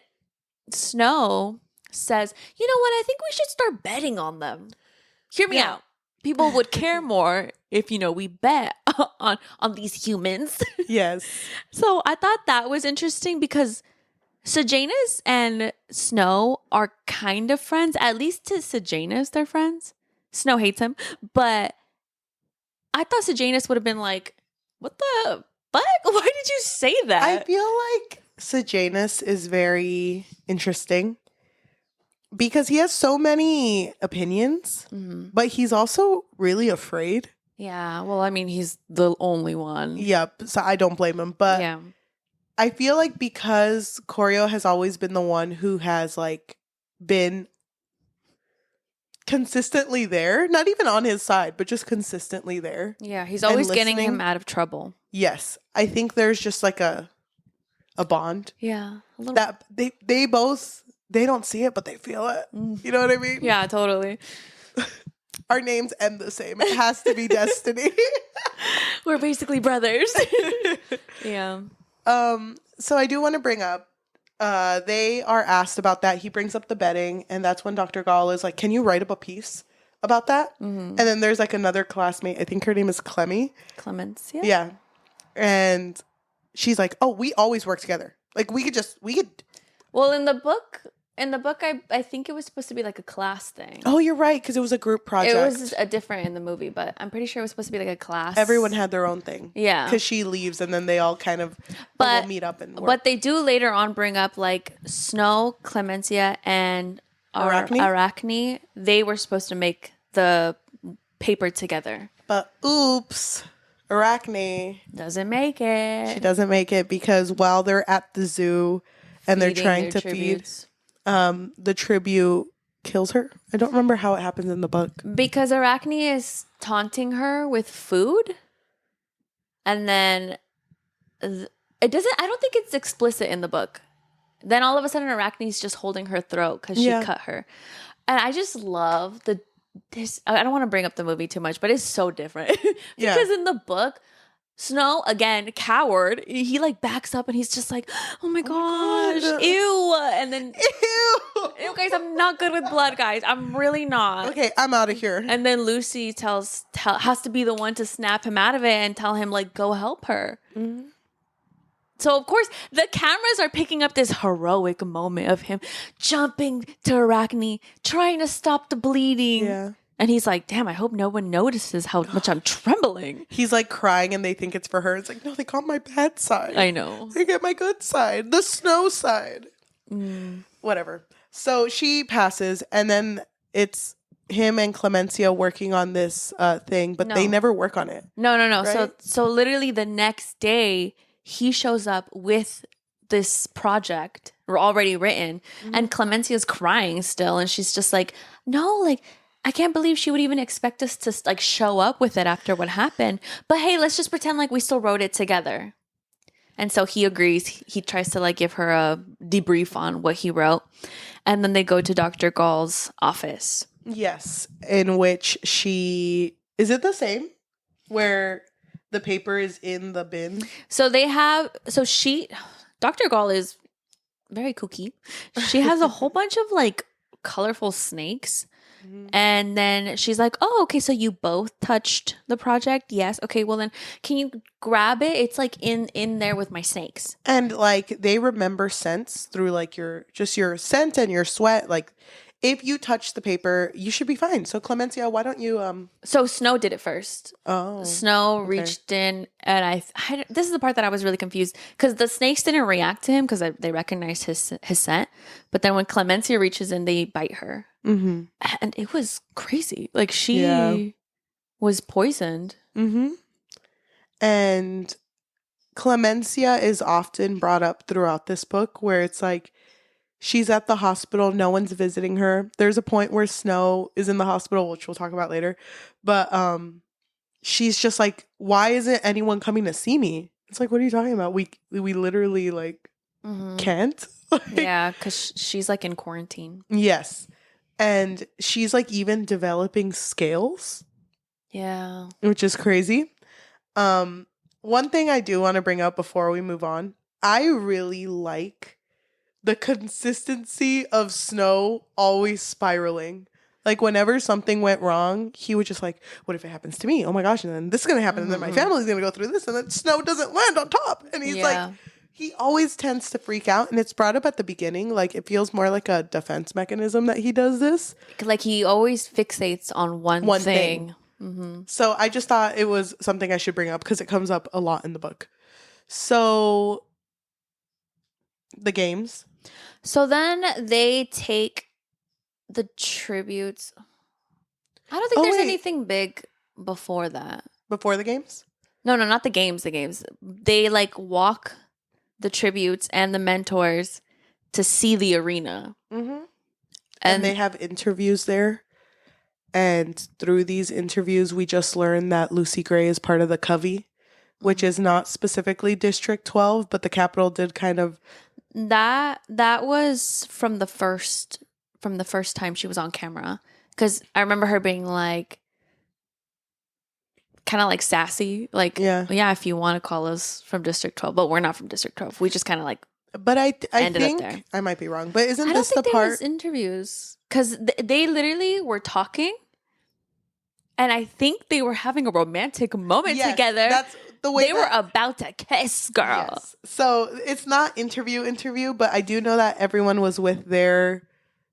Snow says, you know what? I think we should start betting on them. Hear me out. People would care more if, we bet on these humans. Yes. So I thought that was interesting because Sejanus and Snow are kind of friends. At least to Sejanus, they're friends. Snow hates him. But I thought Sejanus would have been like, what the fuck? Why did you say that? I feel like Sejanus is very interesting because he has so many opinions, but he's also really afraid. Yeah, well, I mean, he's the only one. Yep, so I don't blame him. But Yeah. I feel like because Corio has always been the one who has like been consistently there, not even on his side, but just consistently there. Yeah, he's And always getting listening. him out of trouble. Yes, I think there's just like a bond Yeah. A little. that they both they don't see it, but they feel it. You know what I mean? Yeah, totally. Our names end the same. It has to be destiny. We're basically brothers. Yeah. So I do want to bring up, they are asked about that. He brings up the bedding, and that's when Dr. Gall is like, can you write up a piece about that? And then there's like another classmate, I think her name is Clemmy. Clemens. Yeah. And she's like, oh, we always work together. Like we could. Well, in the book, I think it was supposed to be like a class thing. Oh, you're right, because it was a group project. It was a different in the movie, but I'm pretty sure it was supposed to be like a class. Everyone had their own thing. Yeah. Because she leaves, and then they all kind of will meet up and work. But they do later on bring up like Snow, Clemencia, and Arachne? Arachne. They were supposed to make the paper together. But oops, Arachne, Doesn't make it. she doesn't make it because while they're at the zoo and they're Feeding trying their to tributes. feed, the tribute kills her. I don't remember how it happens in the book. Because Arachne is taunting her with food. And then it doesn't, I don't think it's explicit in the book. Then all of a sudden Arachne's just holding her throat because she Yeah. cut her. And I just love this. I don't want to bring up the movie too much, but it's so different. Yeah. Because in the book, Snow, again, coward, he like backs up and he's just like, oh my gosh, God. ew. And then, Ew. ew, guys, I'm not good with blood, guys. I'm really not. Okay, I'm out of here. And then Lucy has to be the one to snap him out of it and tell him, like, go help her. So, of course, the cameras are picking up this heroic moment of him jumping to Arachne, trying to stop the bleeding. Yeah. And he's like, damn, I hope no one notices how much I'm trembling. He's like crying and they think it's for her. It's like, no, they got my bad side. I know. They get my good side, the Snow side. Whatever. So she passes, and then it's him and Clemencia working on this thing, but they No. never work on it. No. Right? So literally the next day, he shows up with this project already written, and Clemencia's crying still, and she's just like, no, like, I can't believe she would even expect us to like show up with it after what happened. But hey, let's just pretend like we still wrote it together. And so he agrees. He tries to like give her a debrief on what he wrote. And then they go to Dr. Gall's office. Yes, in which she is it the same where the paper is in the bin? So Dr. Gall is very kooky. She has a whole bunch of like colorful snakes. And then she's like, oh, okay, so you both touched the project? Yes. Okay, well then can you grab it? It's like in there with my snakes. And like they remember scents through like your scent and your sweat. Like if you touch the paper, you should be fine. So Clemencia, why don't you So Snow did it first. Oh. Snow reached in, and I this is the part that I was really confused because the snakes didn't react to him because they recognized his scent. But then when Clemencia reaches in, they bite her. Mm-hmm. And it was crazy. Like she Yeah. was poisoned. Mm-hmm. And Clemencia is often brought up throughout this book where it's like she's at the hospital, no one's visiting her. There's a point where Snow is in the hospital, which we'll talk about later. But she's just like, why isn't anyone coming to see me? It's like, what are you talking about? We literally like can't. Like, Yeah, because she's like in quarantine. yes. And she's like even developing scales, Yeah. which is crazy. One thing I do want to bring up before we move on, I really like the consistency of Snow always spiraling. Like whenever something went wrong, he would just like, what if it happens to me? Oh my gosh, and then this is going to happen, and then my family's going to go through this, and then Snow doesn't land on top. And he's like, he always tends to freak out, and it's brought up at the beginning. Like it feels more like a defense mechanism that he does this. Like he always fixates on one One thing. So I just thought it was something I should bring up because it comes up a lot in the book. So the games. So then they take the tributes. I don't think Oh, there's wait. anything big before that. Before the games? No, not the games. The games. They like walk the tributes and the mentors to see the arena. Mm-hmm. And they have interviews there. And through these interviews, we just learned that Lucy Gray is part of the Covey, which is not specifically District 12, but the Capitol did kind of. That was from the first time she was on camera, because I remember her being like, kind of like sassy, like yeah, if you want to call us from District 12, but we're not from District 12. We just kind of like. But I ended think up there. I might be wrong, but isn't I this don't think the there part? was interviews, because they literally were talking, and I think they were having a romantic moment Yes, together. That's the way they were about to kiss, girl. Yes. So it's not interview, but I do know that everyone was with their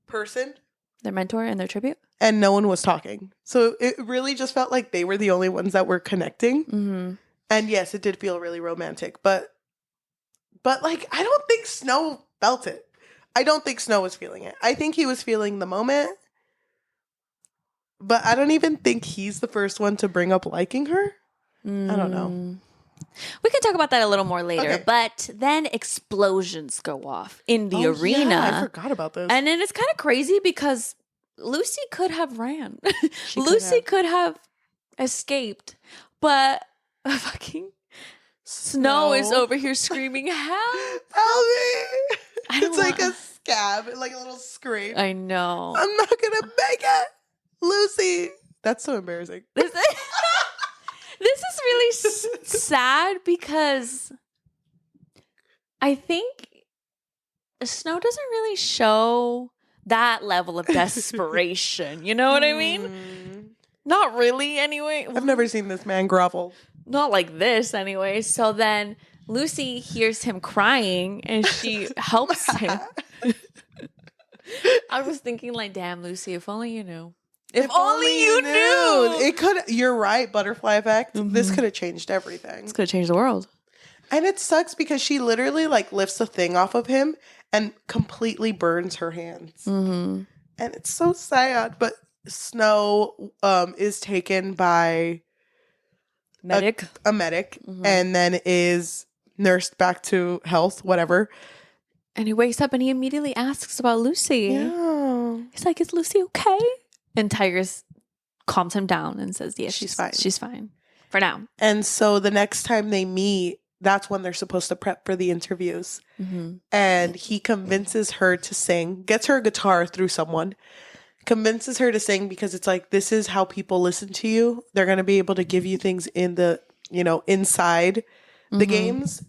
person, Their mentor and their tribute. and no one was talking. So it really just felt like they were the only ones that were connecting. Mm-hmm. And yes, it did feel really romantic, but like I don't think Snow felt it. I don't think Snow was feeling it. I think he was feeling the moment, but I don't even think he's the first one to bring up liking her. I don't know. We can talk about that a little more later, Okay. but then explosions go off in the arena. Yeah, I forgot about this. And then it's kind of crazy because Lucy could have ran. She could Lucy have. could have escaped, but fucking Snow is over here screaming, help! Help me! I don't It's like want- a scab, like a little scream. I know. I'm not gonna make it, Lucy. That's so embarrassing. This is really sad because I think Snow doesn't really show that level of desperation. You know what I mean? Not really, anyway. I've never seen this man grovel. Not like this, anyway. So then Lucy hears him crying and she helps him. I was thinking, like, damn, Lucy, if only you knew. If only you knew. It could. You're right. Butterfly effect. This could have changed everything. It's gonna change the world. And it sucks because she literally like lifts the thing off of him and completely burns her hands. Mm-hmm. And it's so sad. But Snow is taken by Medic. a medic and then is nursed back to health, whatever. And he wakes up and he immediately asks about Lucy. Yeah. He's like, is Lucy okay? And Tigers calms him down and says, yes, She's fine. She's fine. For now. And so the next time they meet, that's when they're supposed to prep for the interviews. Mm-hmm. And he convinces her to sing, gets her a guitar through someone, convinces her to sing because it's like, this is how people listen to you. They're going to be able to give you things in the, inside the games.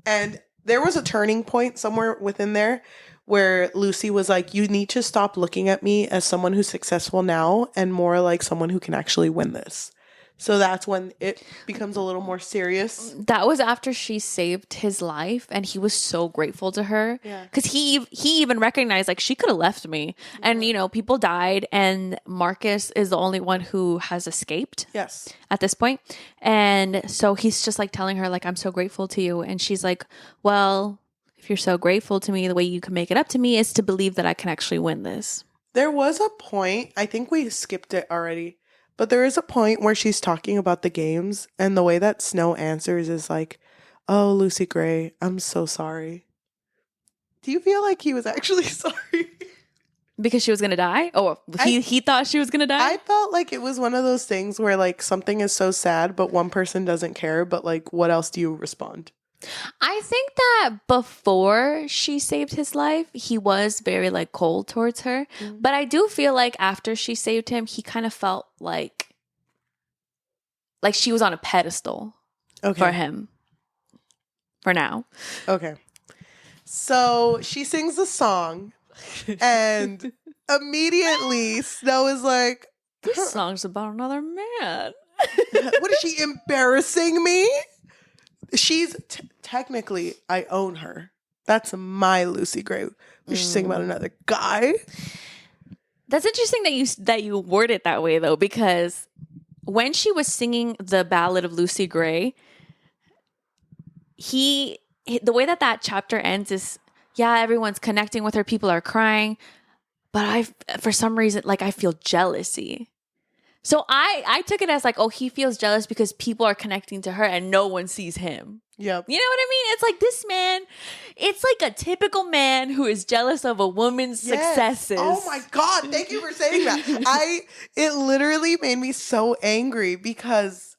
And there was a turning point somewhere within there where Lucy was like, you need to stop looking at me as someone who's successful now and more like someone who can actually win this. So that's when it becomes a little more serious. That was after she saved his life, and he was so grateful to her. Yeah. Because he even recognized, like, she could have left me. And, people died, and Marcus is the only one who has escaped. Yes. At this point. And so he's just, like, telling her, like, I'm so grateful to you. And she's like, well, if you're so grateful to me, the way you can make it up to me is to believe that I can actually win this. There was a point, I think we skipped it already, but there is a point where she's talking about the games and the way that Snow answers is like, oh, Lucy Gray, I'm so sorry. Do you feel like he was actually sorry? Because she was going to die? Oh, he thought she was going to die? I felt like it was one of those things where like something is so sad, but one person doesn't care. But like, what else do you respond? I think that before she saved his life, he was very like cold towards her. Mm-hmm. But I do feel like after she saved him, he kind of felt like she was on a pedestal for him. For now. Okay. So she sings the song and immediately Snow is like, This song's about another man. what is she embarrassing me? She's technically, I own her. That's my Lucy Gray. We should sing about another guy. That's interesting that you word it that way, though, because when she was singing the Ballad of Lucy Gray, the way that chapter ends is, yeah, everyone's connecting with her, people are crying, but for some reason, like, I feel jealousy. So I took it as like, oh, he feels jealous because people are connecting to her and no one sees him. Yep. You know what I mean? It's like, this man, it's like a typical man who is jealous of a woman's successes. Oh my God. Thank you for saying that. It literally made me so angry because,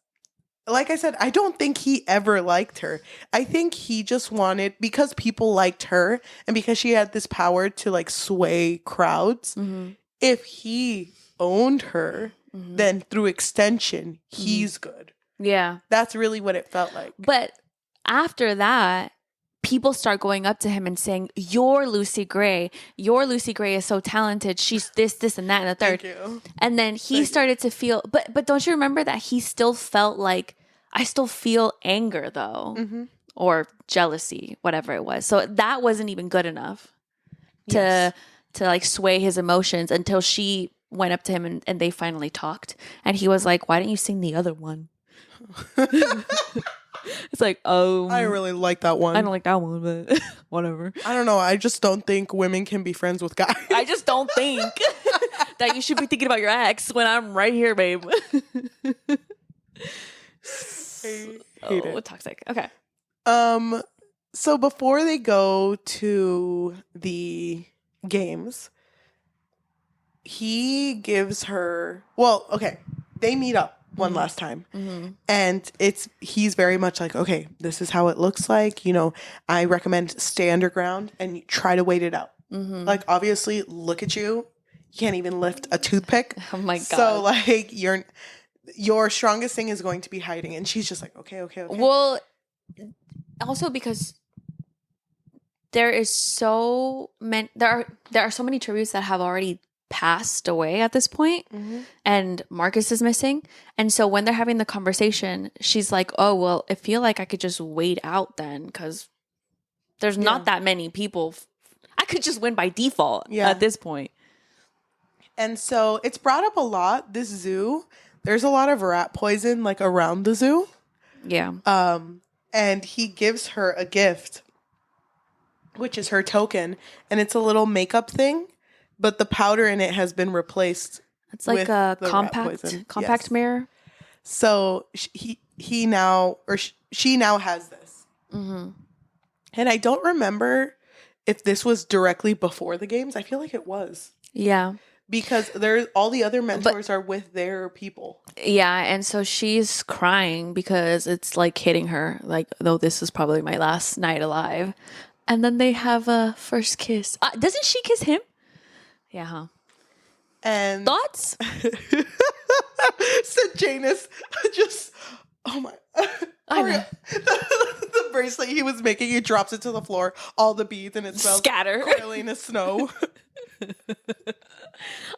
like I said, I don't think he ever liked her. I think he just wanted, because people liked her and because she had this power to like sway crowds, if he owned her, then through extension, he's good. Yeah. That's really what it felt like. But after that, people start going up to him and saying, "You're Lucy Gray. Your Lucy Gray is so talented. She's this, and that, and the third." Thank you. And then he started to feel, but don't you remember that he still felt like, I still feel anger though, or jealousy, whatever it was. So that wasn't even good enough to like sway his emotions until she went up to him and they finally talked. And he was like, "Why didn't you sing the other one?" It's like, oh, I really like that one. I don't like that one, but whatever. I don't know. I just don't think women can be friends with guys. I just don't think that you should be thinking about your ex when I'm right here, babe. I hate it. Toxic. Okay. So before they go to the games, he gives her, well, okay, they meet up one last time. And he's very much like, okay, this is how it looks like. You know, I recommend stay underground and try to wait it out. Like, obviously, look at you. You can't even lift a toothpick. Oh my God. So like your strongest thing is going to be hiding. And she's just like, okay. Well, also because there are so many tributes that have already passed away at this point, and Marcus is missing. And so when they're having the conversation, she's like, oh, well, I feel like I could just wait out then because there's not that many people. I could just win by default at this point. And so it's brought up a lot, this zoo. There's a lot of rat poison like around the zoo. Yeah. And he gives her a gift, which is her token, and it's a little makeup thing, but the powder in it has been replaced. It's like with a the rat poison. compact mirror. So she now has this. And I don't remember if this was directly before the games. I feel like it was. Yeah. Because all the other mentors are with their people. Yeah, and so she's crying because it's like hitting her, like, though this is probably my last night alive. And then they have a first kiss. Doesn't she kiss him? Yeah, huh? And thoughts? Said Janus just, oh my. I know. The bracelet he was making, he drops it to the floor, all the beads, and it smells scatter. Coriolanus Snow.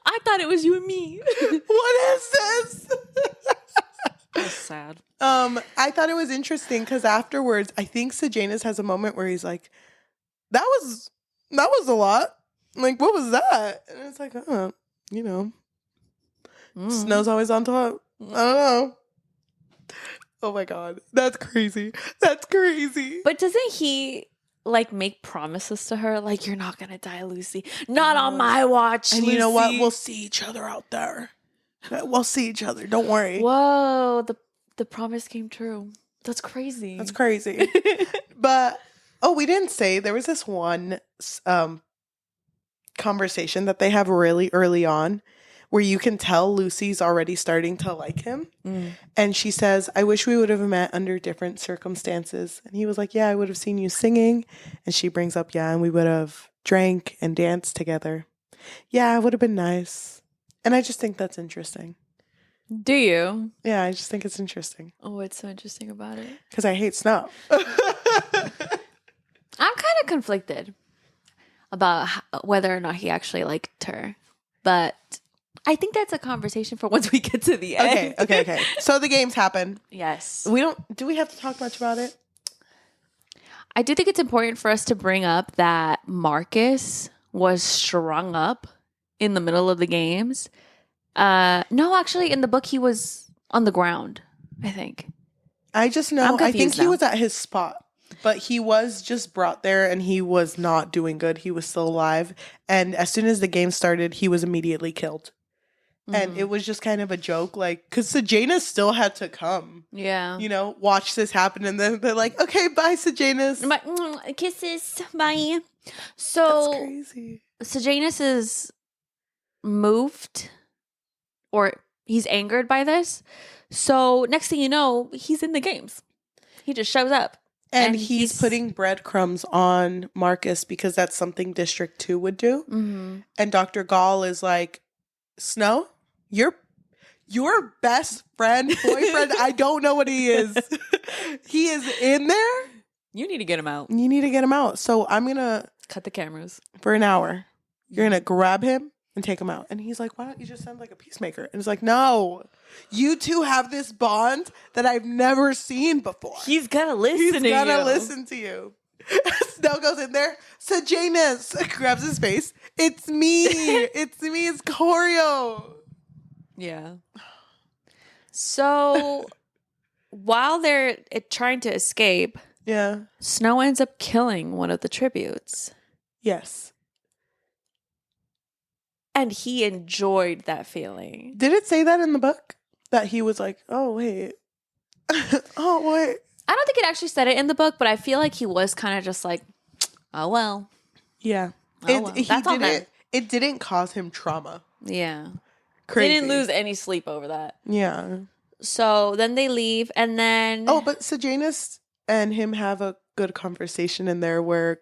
I thought it was you and me. What is this? That's sad. I thought it was interesting because afterwards, I think Sejanus has a moment where he's like, that was a lot. Like, what was that? And it's like, you know, Snow's always on top. I don't know. Oh my God. That's crazy. That's crazy. But doesn't he like make promises to her? Like, you're not going to die, Lucy. Not on my watch, And Lucy. you know what? We'll see each other out there. We'll see each other. Don't worry. Whoa. The promise came true. That's crazy. That's crazy. But, we didn't say there was this one conversation that they have really early on where you can tell Lucy's already starting to like him. And she says, I wish we would have met under different circumstances. And he was like, yeah, I would have seen you singing. And she brings up, yeah, and we would have drank and danced together. Yeah, it would have been nice. And I just think that's interesting. Do you? Yeah, I just think it's interesting. Oh, what's so interesting about it? Because I hate Snow. I'm kind of conflicted about whether or not he actually liked her. But I think that's a conversation for once we get to the end. Okay. So the games happen. Yes. Do we have to talk much about it? I do think it's important for us to bring up that Marcus was strung up in the middle of the games. No, actually, in the book, he was on the ground, I think. I just know, I'm I think confused he now. was at his spot, but he was just brought there and he was not doing good. He was still alive. And as soon as the game started, he was immediately killed. And it was just kind of a joke, like, because Sejanus still had to come, Yeah. you know, watch this happen. And then they're like, okay, bye, Sejanus. I'm like, kisses, bye. That's So crazy. Sejanus is moved, or he's angered by this. So next thing you know, he's in the games. He just shows up. And he's putting breadcrumbs on Marcus because that's something District 2 would do. Mm-hmm. And Dr. Gall is like, Snow, your best friend, boyfriend, I don't know what he is. He is in there. You need to get him out. You need to get him out. So I'm going to, Cut the cameras. for an hour, you're going to grab him and take him out. And he's like, why don't you just send like a peacemaker? And it's like, no, you two have this bond that I've never seen before. He's gonna listen He's gonna listen to you. Snow goes in there. Sejanus grabs his face. It's me. It's me. It's Corio. Yeah. So while they're trying to escape, Yeah. Snow ends up killing one of the tributes. Yes. And he enjoyed that feeling. Did it say that in the book? That he was like, oh, wait. Oh, wait. I don't think it actually said it in the book, but I feel like he was kind of just like, oh, well. Yeah. Oh, well. That's on them. It didn't cause him trauma. Yeah. Crazy. They didn't lose any sleep over that. Yeah. So then they leave, and then... Oh, but Sejanus and him have a good conversation in there where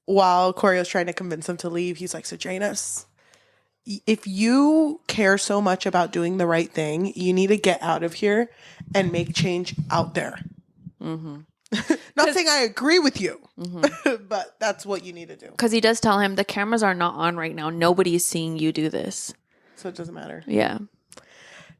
while Corio's trying to convince him to leave, he's like, Sejanus, if you care so much about doing the right thing, you need to get out of here and make change out there. Mm-hmm. Not saying I agree with you, but that's what you need to do. Because he does tell him, the cameras are not on right now. Nobody is seeing you do this. So it doesn't matter. Yeah.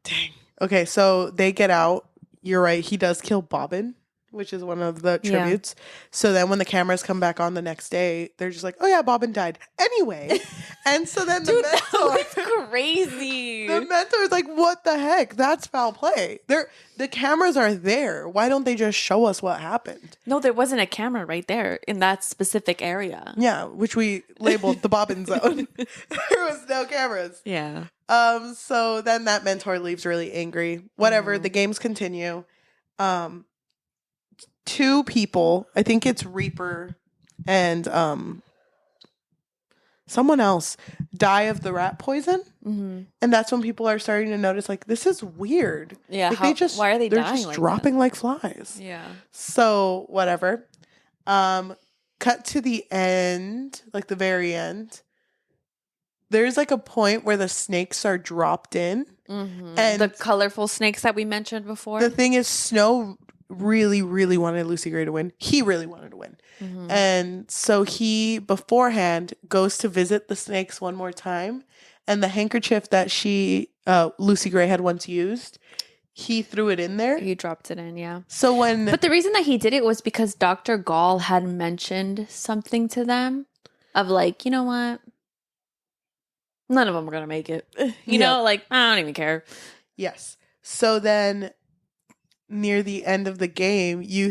Dang. Okay, so they get out. You're right. He does kill Bobbin, which is one of the Yeah. tributes. So then when the cameras come back on the next day, they're just like, oh yeah, Bobbin died. Anyway. And so then the mentor... crazy. The mentor is like, what the heck? That's foul play. The cameras are there. Why don't they just show us what happened? No, there wasn't a camera right there in that specific area. Yeah, which we labeled the Bobbin zone. There was no cameras. Yeah. So then that mentor leaves really angry. Whatever, the games continue. Two people, I think it's Reaper and someone else, die of the rat poison. Mm-hmm. And that's when people are starting to notice, like, this is weird. Yeah. Like, Why are they they're dying just like dropping like flies. that? Yeah. So whatever. Cut to the end, like the very end. There's like a point where the snakes are dropped in. Mm-hmm. And the colorful snakes that we mentioned before. the thing is, Snow really, really wanted Lucy Gray to win. He really wanted to win. Mm-hmm. And so he beforehand goes to visit the snakes one more time. And the handkerchief that Lucy Gray had once used, he threw it in there. He dropped it in, yeah. So But the reason that he did it was because Dr. Gall had mentioned something to them of like, you know what? None of them are going to make it. You know, like, I don't even care. Yes. So then near the end of the game, you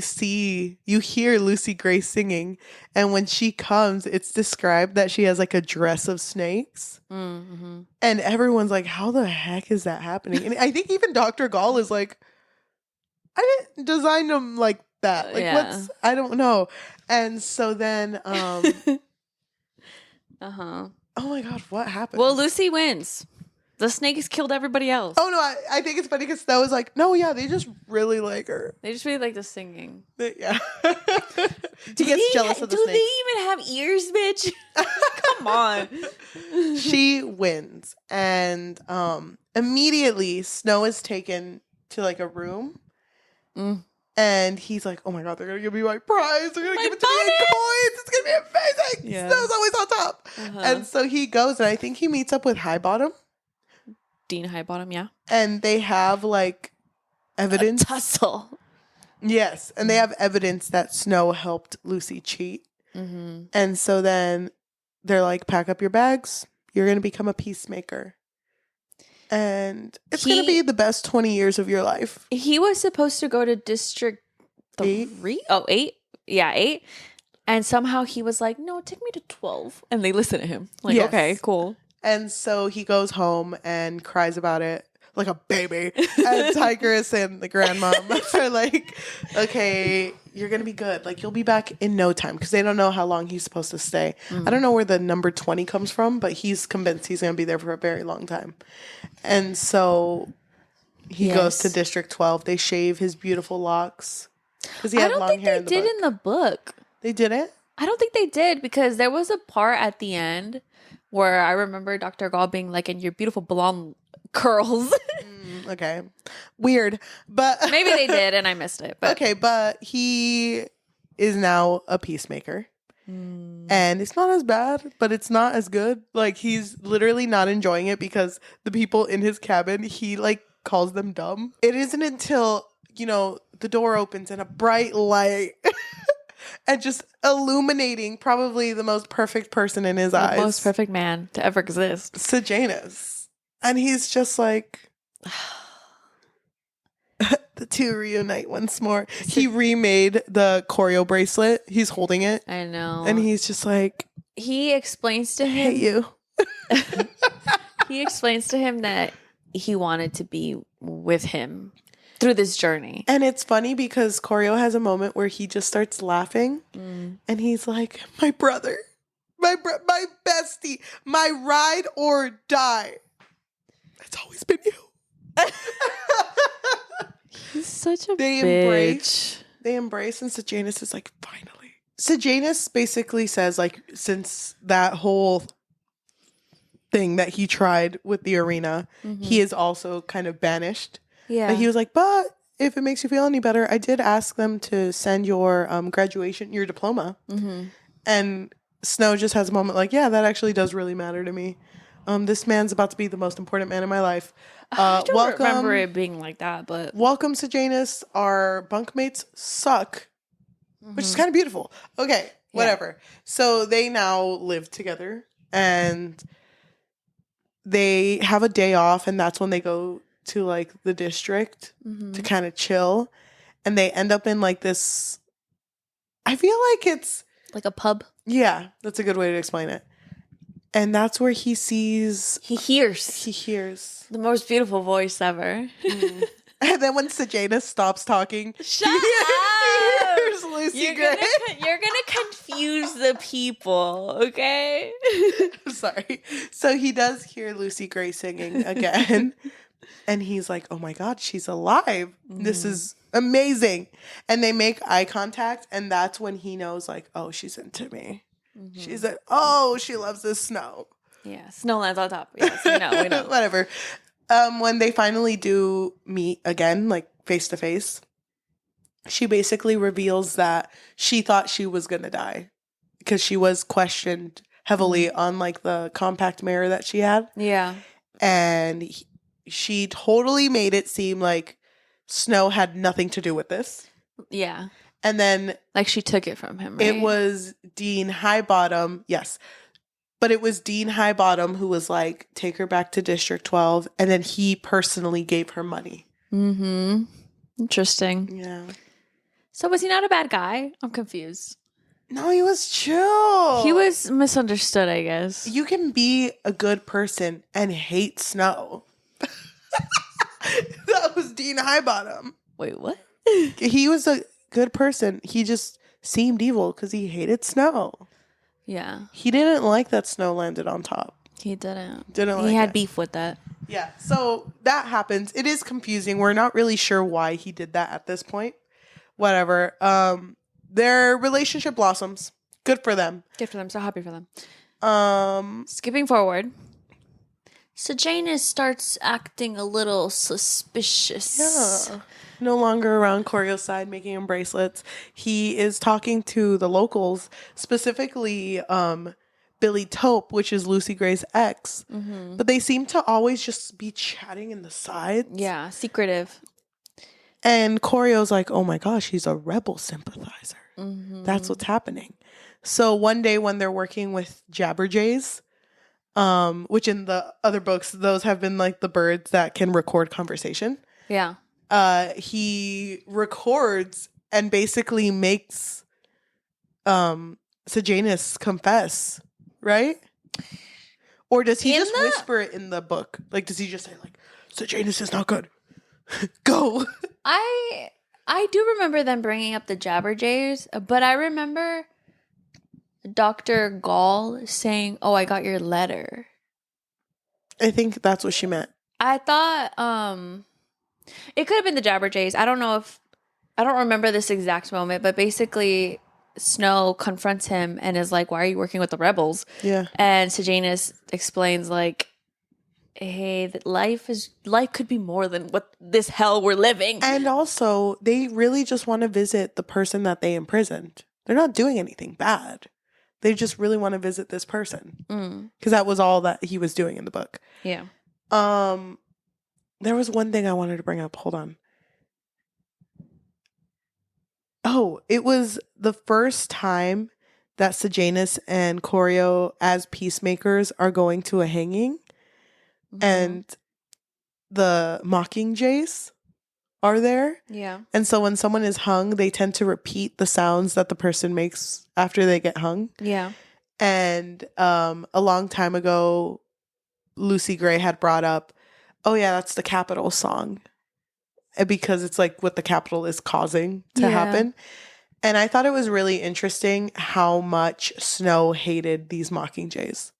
hear Lucy Gray singing. And when she comes, it's described that she has like a dress of snakes. Mm-hmm. And everyone's like, how the heck is that happening? And I think even Dr. Gall is like, I didn't design them like that. Like, Yeah. I don't know. And so then, Uh-huh. oh my God, what happened? Well, Lucy wins. The snakes killed everybody else. Oh no, I think it's funny because Snow was like, no, yeah, they just really like her. They just really like the singing. Yeah. She gets jealous of the Do snakes. they even have ears, bitch? Come on. She wins. And immediately Snow is taken to like a room. Mm. And he's like, oh my God, they're going to give me my prize. They're going to My give it to me in coins. It's going to be amazing. Yeah. Snow's always on top. Uh-huh. And so he goes and I think he meets up with Highbottom. Dean Highbottom, yeah. And they have like evidence. Tussle. Yes. And they have evidence that Snow helped Lucy cheat. Mm-hmm. And so then they're like, pack up your bags. You're going to become a peacemaker. And it's going to be the best 20 years of your life. He was supposed to go to District 3? Oh, 8? Yeah, 8. And somehow he was like, no, take me to 12. And they listen to him. Like, Yes. okay, cool. And so he goes home and cries about it like a baby. And Tigress and the grandmom are like, okay, you're going to be good. Like, you'll be back in no time. Because they don't know how long he's supposed to stay. I don't know where the number 20 comes from, but he's convinced he's going to be there for a very long time. And so he goes to District 12. They shave his beautiful locks. Because he had long hair in the book. I don't think they did in the book. They didn't? I don't think they did, because there was a part at the end where I remember Dr. Gall being like, and your beautiful blonde curls. Okay. Weird. But Maybe they did and I missed it. But okay, but he is now a peacemaker. And it's not as bad, but it's not as good. Like, he's literally not enjoying it because the people in his cabin, he like calls them dumb. It isn't until, you know, the door opens and a bright light and just illuminating probably the most perfect person in his eyes. The most perfect man to ever exist. Sejanus. And he's just like, the two reunite once more. He remade the Coreo bracelet. He's holding it. I know. And he's just like, he explains to I hate him. you. He explains to him that he wanted to be with him through this journey. And it's funny because Coreo has a moment where he just starts laughing. And he's like, my brother, my bestie, my ride or die. It's always been you. He's such a They bitch. embrace, and Sejanus is like, finally. Sejanus basically says, like, since that whole thing that he tried with the arena, he is also kind of banished. Yeah. But he was like, but if it makes you feel any better, I did ask them to send your graduation, your diploma. And Snow just has a moment like, yeah, that actually does really matter to me. This man's about to be the most important man in my life. I don't remember it being like that, but Welcome, Sejanus. Our bunkmates suck, which is kind of beautiful. Okay, whatever. So they now live together, and they have a day off, and that's when they go to like the district to kind of chill, and they end up in like this. I feel like it's like a pub. yeah, that's a good way to explain it. And that's where he hears The most beautiful voice ever. And then when Sejanus stops talking, Shut he up! hears Lucy Gray. You're gonna confuse the people, okay? Sorry. So he does hear Lucy Gray singing again. And he's like, oh my God, she's alive. This is amazing. And they make eye contact. And that's when he knows, like, oh, she's into me. She's like, oh, she loves this snow. Yeah, Snowland's on top. Yes, we know. Whatever. When they finally do meet again, like face to face, she basically reveals that she thought she was going to die because she was questioned heavily on like the compact mirror that she had. Yeah. And she totally made it seem like Snow had nothing to do with this. Yeah. And then like she took it from him, right? It was Dean Highbottom. Yes. But it was Dean Highbottom who was like, take her back to District 12. And then he personally gave her money. Interesting. Yeah. So was he not a bad guy? I'm confused. No, he was chill. He was misunderstood, I guess. You can be a good person and hate snow. That was Dean Highbottom. Wait, what? He was a good person. He just seemed evil because he hated snow. Yeah. He didn't like that snow landed on top. He didn't. He had beef with that. Yeah. So that happens. It is confusing. We're not really sure why he did that at this point. Whatever. Their relationship blossoms. Good for them. Good for them. So happy for them. Skipping forward. Sejanus starts acting a little suspicious. Yeah. No longer around Coreo's side making him bracelets. He is talking to the locals, specifically Billy Taupe, which is Lucy Gray's ex. But they seem to always just be chatting in the sides. Yeah, secretive. And Coreo's like, oh my gosh, he's a rebel sympathizer. That's what's happening. So one day when they're working with Jabberjays, which in the other books, those have been like the birds that can record conversation. Yeah. He records and basically makes Sejanus confess, right? Or does he just whisper it in the book? Like, does he just say like, Sejanus is not good? Go. I do remember them bringing up the Jabberjays, but I remember Dr. Gall saying, "Oh, I got your letter." I think that's what she meant. I thought it could have been the Jabberjays. I don't remember this exact moment, but basically Snow confronts him and is like, "Why are you working with the rebels?" Yeah. And Sejanus explains like, hey, that life could be more than what this hell we're living. And also, they really just want to visit the person that they imprisoned. They're not doing anything bad. They just really want to visit this person. Because that was all that he was doing in the book. Yeah. There was one thing I wanted to bring up. Hold on. Oh, it was the first time that Sejanus and Corio as peacemakers are going to a hanging. And the Mockingjays are there. Yeah. And so when someone is hung, they tend to repeat the sounds that the person makes after they get hung. Yeah. And a long time ago, Lucy Gray had brought up, oh yeah, that's the Capitol song. Because it's like what the Capitol is causing to happen. And I thought it was really interesting how much Snow hated these Mockingjays.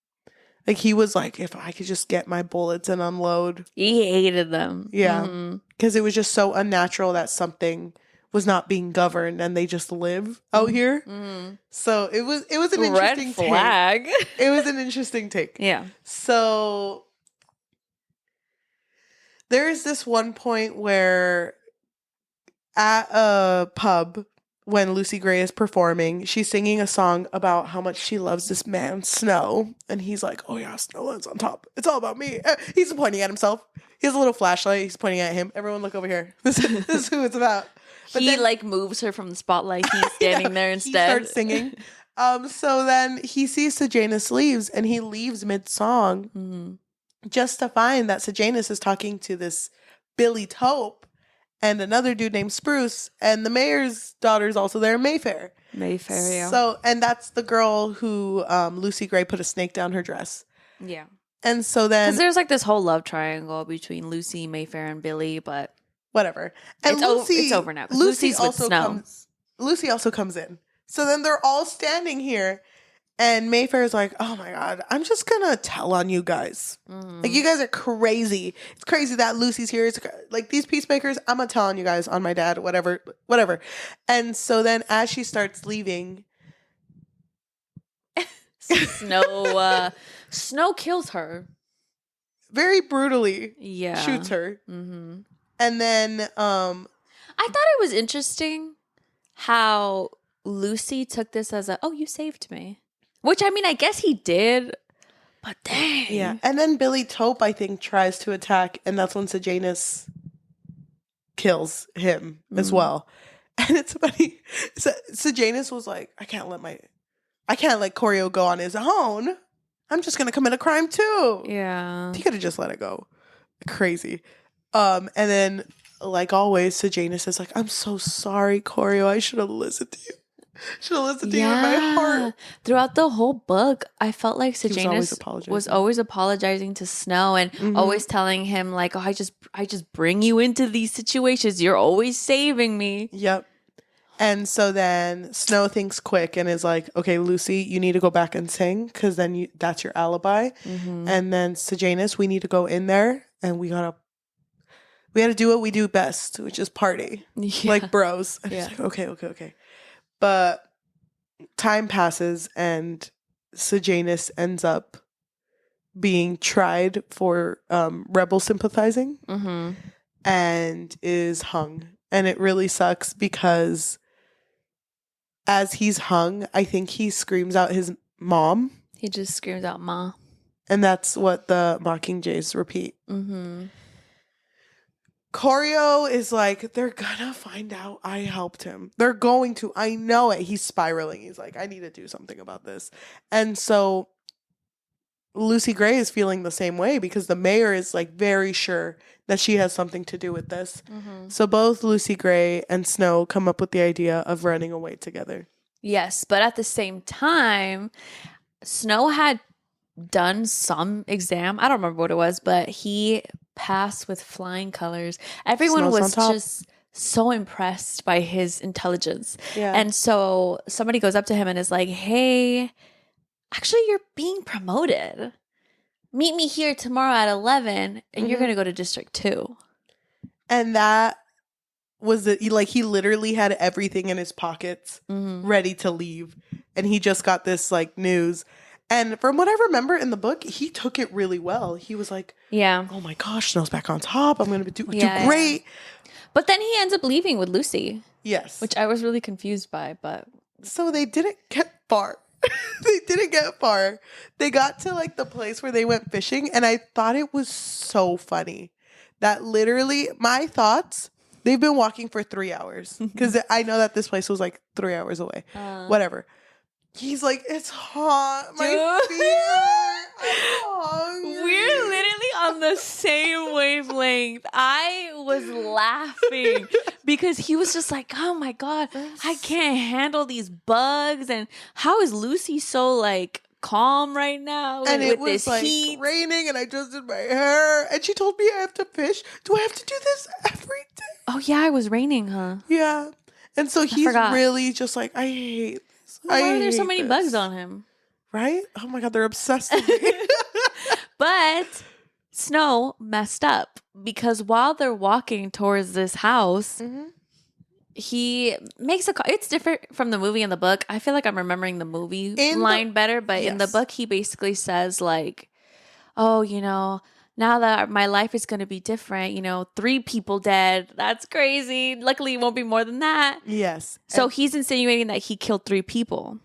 Like, he was like, if I could just get my bullets and unload. He hated them. Yeah. Because it was just so unnatural that something was not being governed and they just live out here. So it was an interesting Red flag. take. It was an interesting take. Yeah. So there is this one point where at a pub, when Lucy Gray is performing, she's singing a song about how much she loves this man, Snow. And he's like, oh yeah, Snow is on top. It's all about me. He's pointing at himself. He has a little flashlight. He's pointing at him. Everyone look over here. This is who it's about. But he then, like moves her from the spotlight. He's standing there instead. He starts singing. So then he sees Sejanus leaves and he leaves mid-song just to find that Sejanus is talking to this Billy Taupe and another dude named Spruce, and the mayor's daughter is also there, Mayfair. Mayfair, yeah. So, and that's the girl who Lucy Gray put a snake down her dress. Yeah. And so then... Because there's like this whole love triangle between Lucy, Mayfair, and Billy, but... Whatever. And it's over now. Lucy also comes in. So then they're all standing here, and Mayfair's like, oh my God, I'm just gonna tell on you guys. Like, you guys are crazy. It's crazy that Lucy's here. It's like, these peacemakers, I'm gonna tell on you guys, on my dad, whatever. And so then as she starts leaving... Snow kills her. Very brutally. Yeah. Shoots her. And then... I thought it was interesting how Lucy took this as oh, you saved me. Which, I mean, I guess he did, but dang. Yeah. And then Billy Taupe, I think, tries to attack, and that's when Sejanus kills him as well. And it's funny. Sejanus was like, I can't let Corio go on his own. I'm just going to commit a crime too. Yeah. He could have just let it go. Crazy. And then, like always, Sejanus is like, I'm so sorry, Corio. I should have listened to you. Should have listened to you in my heart. Throughout the whole book, I felt like Sejanus was always apologizing to Snow and always telling him like, "Oh, I just bring you into these situations. You're always saving me." Yep. And so then Snow thinks quick and is like, "Okay, Lucy, you need to go back and sing because then that's your alibi." And then Sejanus, we need to go in there and we gotta do what we do best, which is party, like bros. And he's like, okay. But time passes and Sejanus ends up being tried for rebel sympathizing and is hung. And it really sucks because as he's hung, I think he screams out his mom. He just screams out "Ma." And that's what the Mockingjays repeat. Corio is like, they're gonna find out I helped him. They're going to. I know it. He's spiraling. He's like, I need to do something about this. And so Lucy Gray is feeling the same way because the mayor is like very sure that she has something to do with this. So both Lucy Gray and Snow come up with the idea of running away together. Yes, but at the same time, Snow had done some exam. I don't remember what it was, but he passed with flying colors. Everyone Snow's on was top. just so impressed by his intelligence. Yeah. And so somebody goes up to him and is like, hey, actually, you're being promoted. Meet me here tomorrow at 11 and you're going to go to District 2. And that was like he literally had everything in his pockets ready to leave. And he just got this like news. And from what I remember in the book, he took it really well. He was like, Yeah. oh my gosh, Snow's back on top. I'm going to do Yeah. great. But then he ends up leaving with Lucy, Yes. which I was really confused by, but So they didn't get far. They didn't get far. They got to like the place where they went fishing. And I thought it was so funny that literally my thoughts, they've been walking for 3 hours. Because I know that this place was like 3 hours away. Whatever. He's like, it's hot. My Dude. feet. I'm hungry. we're literally on the same wavelength. I was laughing because he was just like, oh my God, I can't handle these bugs. And how is Lucy so like calm right now And with it was this like heat? raining and I just did my hair. And she told me I have to fish. Do I have to do this every day? Oh yeah, it was raining, huh? Yeah. And so he's forgot. really just like, I hate this. Why are there hate so many this. bugs on him? Right? Oh my God, they're obsessed with me. But Snow messed up because while they're walking towards this house, he makes a call. It's different from the movie and the book. I feel like I'm remembering the movie line better, but in the Yes. book, he basically says like, oh, now that my life is going to be different, 3 people dead. That's crazy. Luckily, it won't be more than that. Yes. So he's insinuating that he killed 3 people.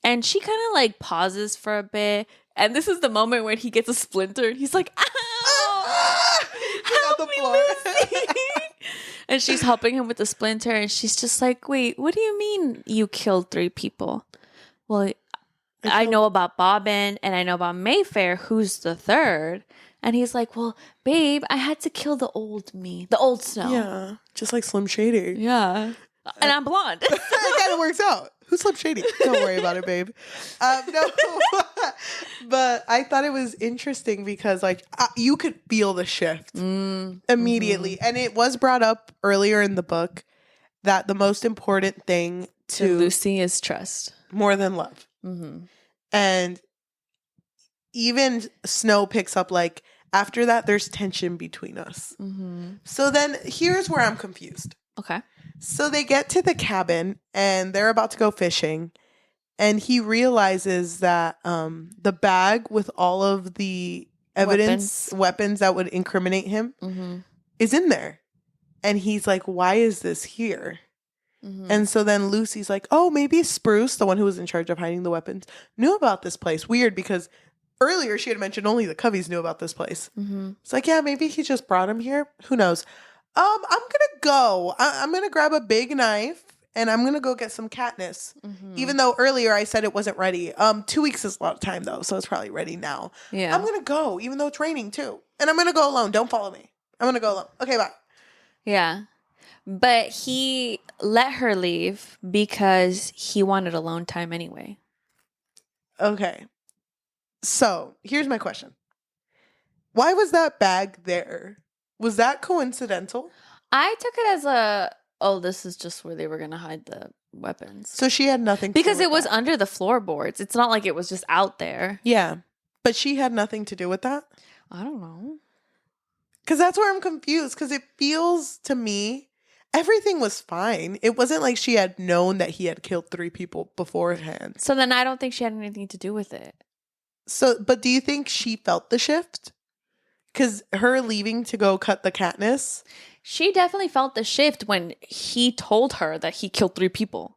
And she kind of like pauses for a bit. And this is the moment when he gets a splinter. And he's like, ow! Help me, Lucy! And she's helping him with the splinter. And she's just like, wait, what do you mean you killed 3 people? Well, I know about Bobbin and I know about Mayfair. Who's the 3rd? And he's like, well, babe, I had to kill the old Snow. Yeah. Just like Slim Shady. Yeah. And I'm blonde. It kind of works out. Who's Slim Shady? Don't worry about it, babe. No, but I thought it was interesting because like you could feel the shift immediately. And it was brought up earlier in the book that the most important thing to Lucy is trust. more than love. And even Snow picks up like after that there's tension between us. So then here's where I'm confused. Okay. So they get to the cabin and they're about to go fishing and he realizes that the bag with all of the weapons that would incriminate him is in there. And he's like, why is this here? And so then Lucy's like, oh, maybe Spruce, the one who was in charge of hiding the weapons, knew about this place. Weird, because earlier she had mentioned only the Coveys knew about this place. It's like, yeah, maybe he just brought him here. Who knows? I'm gonna go. I'm gonna grab a big knife and I'm gonna go get some Katniss. Even though earlier I said it wasn't ready. 2 weeks is a lot of time though, so it's probably ready now. Yeah. I'm gonna go, even though it's raining too. And I'm gonna go alone. Don't follow me. I'm gonna go alone. Okay, bye. Yeah. But he let her leave because he wanted alone time anyway. Okay. So here's my question. Why was that bag there? Was that coincidental? I took it as this is just where they were going to hide the weapons. So she had nothing to Because do it with was that. under the floorboards. It's not like it was just out there. Yeah. But she had nothing to do with that? I don't know. Because that's where I'm confused. Because it feels to me, everything was fine. It wasn't like she had known that he had killed 3 people beforehand. So then I don't think she had anything to do with it. So, but do you think she felt the shift? Because her leaving to go cut the Katniss? She definitely felt the shift when he told her that he killed 3 people.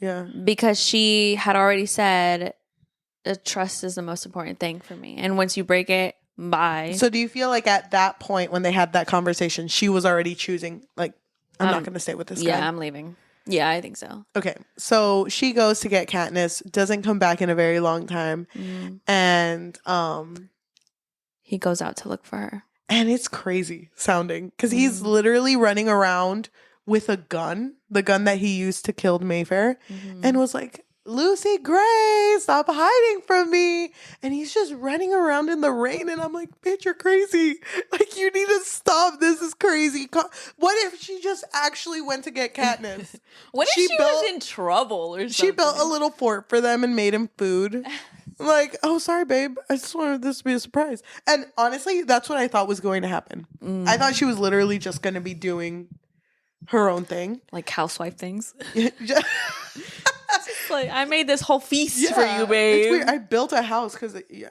Yeah. Because she had already said, trust is the most important thing for me. And once you break it, bye. So do you feel like at that point when they had that conversation, she was already choosing, like, I'm not going to stay with this guy? Yeah, I'm leaving. Yeah, I think so. Okay, so she goes to get Katniss, doesn't come back in a very long time, and he goes out to look for her. And it's crazy sounding because he's literally running around with a gun, the gun that he used to kill Mayfair, and was like, Lucy Gray, stop hiding from me. And he's just running around in the rain. And I'm like, bitch, you're crazy. Like, you need to stop. This is crazy. What if she just actually went to get Katniss? What if she was in trouble or something? She built a little fort for them and made him food. Like, oh, sorry, babe. I just wanted this to be a surprise. And honestly, that's what I thought was going to happen. I thought she was literally just going to be doing her own thing. Like housewife things. Like, I made this whole feast for you, babe. It's weird. I built a house because, okay,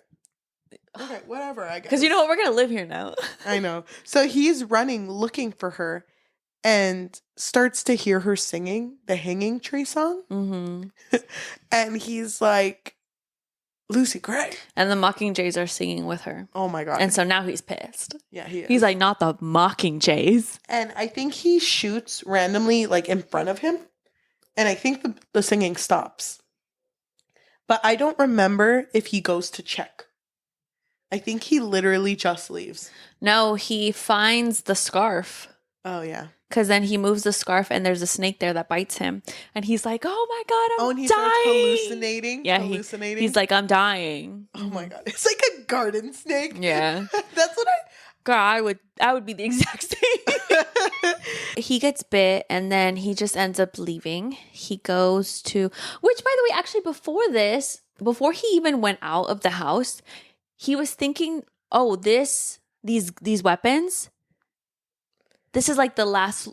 whatever, I guess. Because you know what? We're going to live here now. I know. So he's running, looking for her, and starts to hear her singing the Hanging Tree song. And he's like, Lucy Gray. And the Mockingjays are singing with her. Oh, my God. And so now he's pissed. Yeah, he is. He's like, not the Mockingjays. And I think he shoots randomly, like, in front of him. And I think the singing stops. But I don't remember if he goes to check. I think he literally just leaves. No, he finds the scarf. Oh, yeah. Because then he moves the scarf and there's a snake there that bites him. And he's like, oh my God, I'm and he dying. starts hallucinating. Yeah, hallucinating. he's like, I'm dying. Oh my God. It's like a garden snake. Yeah. That's what Girl, I would be the exact same. He gets bit and then he just ends up leaving. He goes to, which by the way, actually before he even went out of the house, he was thinking, oh, these weapons, this is like the last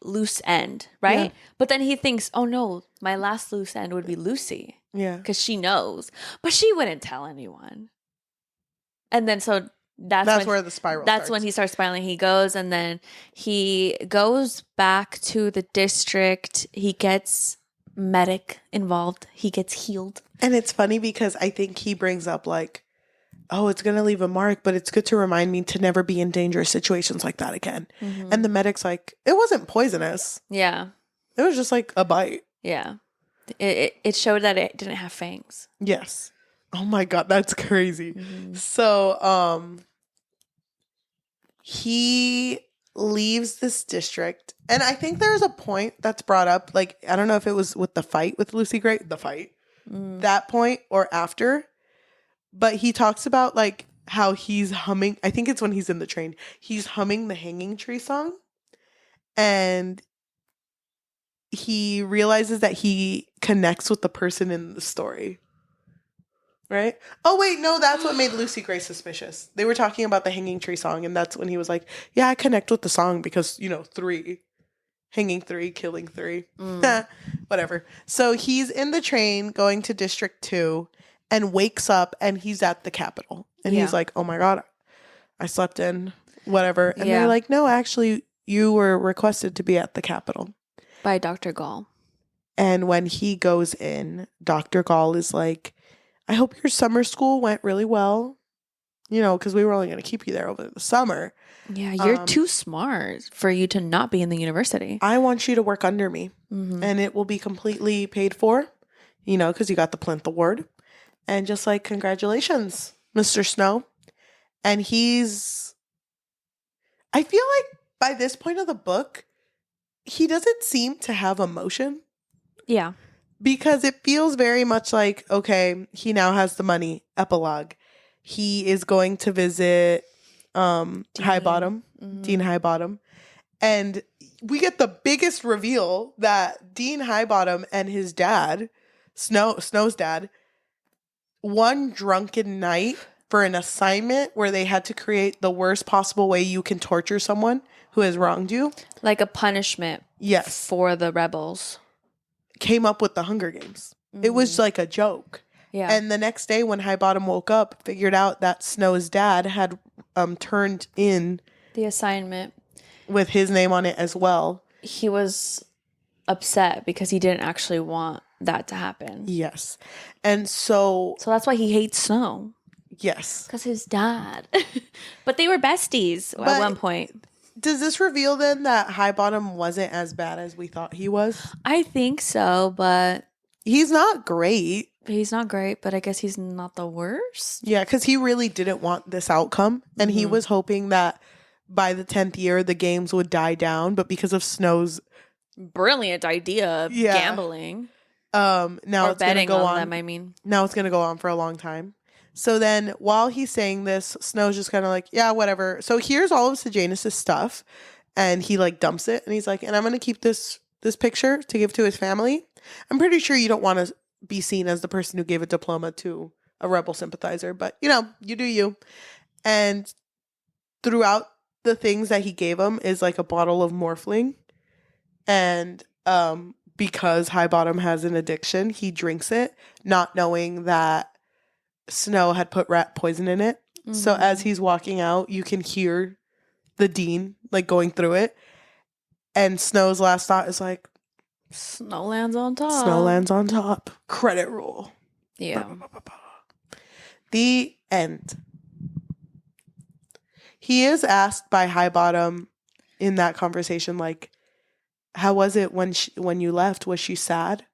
loose end, right? Yeah. But then he thinks, oh no, my last loose end would be Lucy. Yeah. Because she knows. But she wouldn't tell anyone. And then so that's where the spiral That's starts. when he starts spiraling. He goes and then he goes back to the district. He gets medic involved. He gets healed. And it's funny because I think he brings up like, oh, it's going to leave a mark, but it's good to remind me to never be in dangerous situations like that again. And the medic's like, it wasn't poisonous. Yeah. It was just like a bite. Yeah. It showed that it didn't have fangs. Yes. Oh my God, that's crazy. So, he leaves this district. And I think there's a point that's brought up. Like, I don't know if it was with the fight with Lucy Gray, that point or after. But he talks about like how he's humming. I think it's when he's in the train. He's humming the Hanging Tree song. And he realizes that he connects with the person in the story. Right? Oh, wait, no, that's what made Lucy Gray suspicious. They were talking about the Hanging Tree song, and that's when he was like, yeah, I connect with the song because, 3. Hanging 3, killing 3. Whatever. So he's in the train going to District 2 and wakes up, and he's at the Capitol. And he's like, oh my God, I slept in, whatever. And they're like, no, actually, you were requested to be at the Capitol. By Dr. Gall. And when he goes in, Dr. Gall is like, I hope your summer school went really well, because we were only going to keep you there over the summer. Yeah, you're too smart for you to not be in the university. I want you to work under me, and it will be completely paid for, because you got the Plinth Award. And just like, congratulations, Mr. Snow. And I feel like by this point of the book, he doesn't seem to have emotion. Yeah. Because it feels very much like, okay, he now has the money. Epilogue. He is going to visit Highbottom, Dean Highbottom. And we get the biggest reveal that Dean Highbottom and his dad, Snow's dad, one drunken night for an assignment where they had to create the worst possible way you can torture someone who has wronged you. Like a punishment. Yes. For the rebels. Came up with the Hunger Games. It was like a joke. Yeah. And the next day when Highbottom woke up, figured out that Snow's dad had turned in the assignment with his name on it as well. He was upset because he didn't actually want that to happen. Yes. And so that's why he hates Snow. Yes. Because his dad. But they were besties at one point. does this reveal then that High Bottom wasn't as bad as we thought he was? I think so, but He's not great. he's not great, but I guess he's not the worst. Yeah, because he really didn't want this outcome. And he was hoping that by the 10th year, the games would die down. But because of Snow's Brilliant idea of Yeah. gambling. now Or it's going to betting go on on. them, I mean. Now it's going to go on for a long time. So then while he's saying this, Snow's just kind of like, yeah, whatever. So here's all of Sejanus' stuff. And he like dumps it. And he's like, and I'm going to keep this picture to give to his family. I'm pretty sure you don't want to be seen as the person who gave a diploma to a rebel sympathizer. But, you know, you do you. And throughout the things that he gave him is like a bottle of Morphling. And because High Bottom has an addiction, he drinks it, not knowing that Snow had put rat poison in it. So as he's walking out, you can hear the dean like going through it. And Snow's last thought is like, Snow lands on top. Snow lands on top. Credit roll. Yeah. The end. He is asked by High Bottom in that conversation, like, how was it when you left? Was she sad?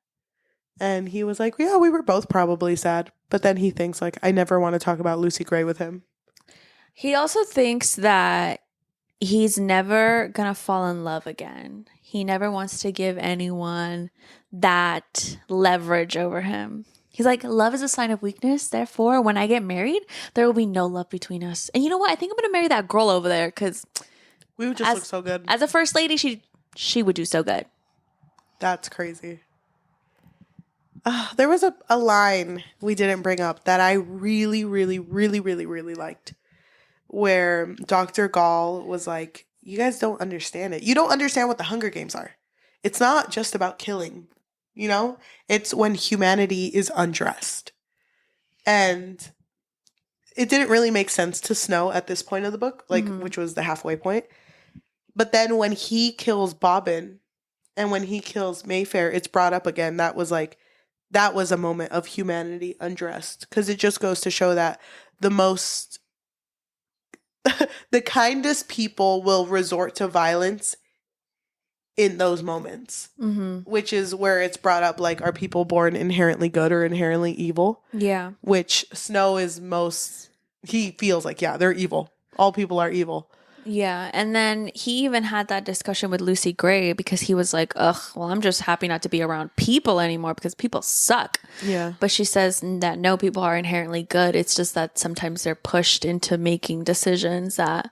And he was like, yeah, we were both probably sad. But then he thinks, like, I never want to talk about Lucy Gray with him. He also thinks that he's never going to fall in love again. He never wants to give anyone that leverage over him. He's like, love is a sign of weakness. Therefore, when I get married, there will be no love between us. And you know what? I think I'm going to marry that girl over there because We would just look so good. as a first lady, she would do so good. That's crazy. There was a line we didn't bring up that I really, really, really, really, really liked, where Dr. Gall was like, you guys don't understand it. You don't understand what the Hunger Games are. It's not just about killing, you know? It's when humanity is undressed. And it didn't really make sense to Snow at this point of the book, like which was the halfway point. But then when he kills Bobbin and when he kills Mayfair, it's brought up again. That was a moment of humanity undressed, because it just goes to show that the kindest people will resort to violence in those moments, which is where it's brought up, like, are people born inherently good or inherently evil? Yeah. Which Snow is he feels like, yeah, they're evil. All people are evil. Yeah. And then he even had that discussion with Lucy Gray because he was like, ugh, well, I'm just happy not to be around people anymore because people suck. Yeah. But she says that no, people are inherently good. It's just that sometimes they're pushed into making decisions that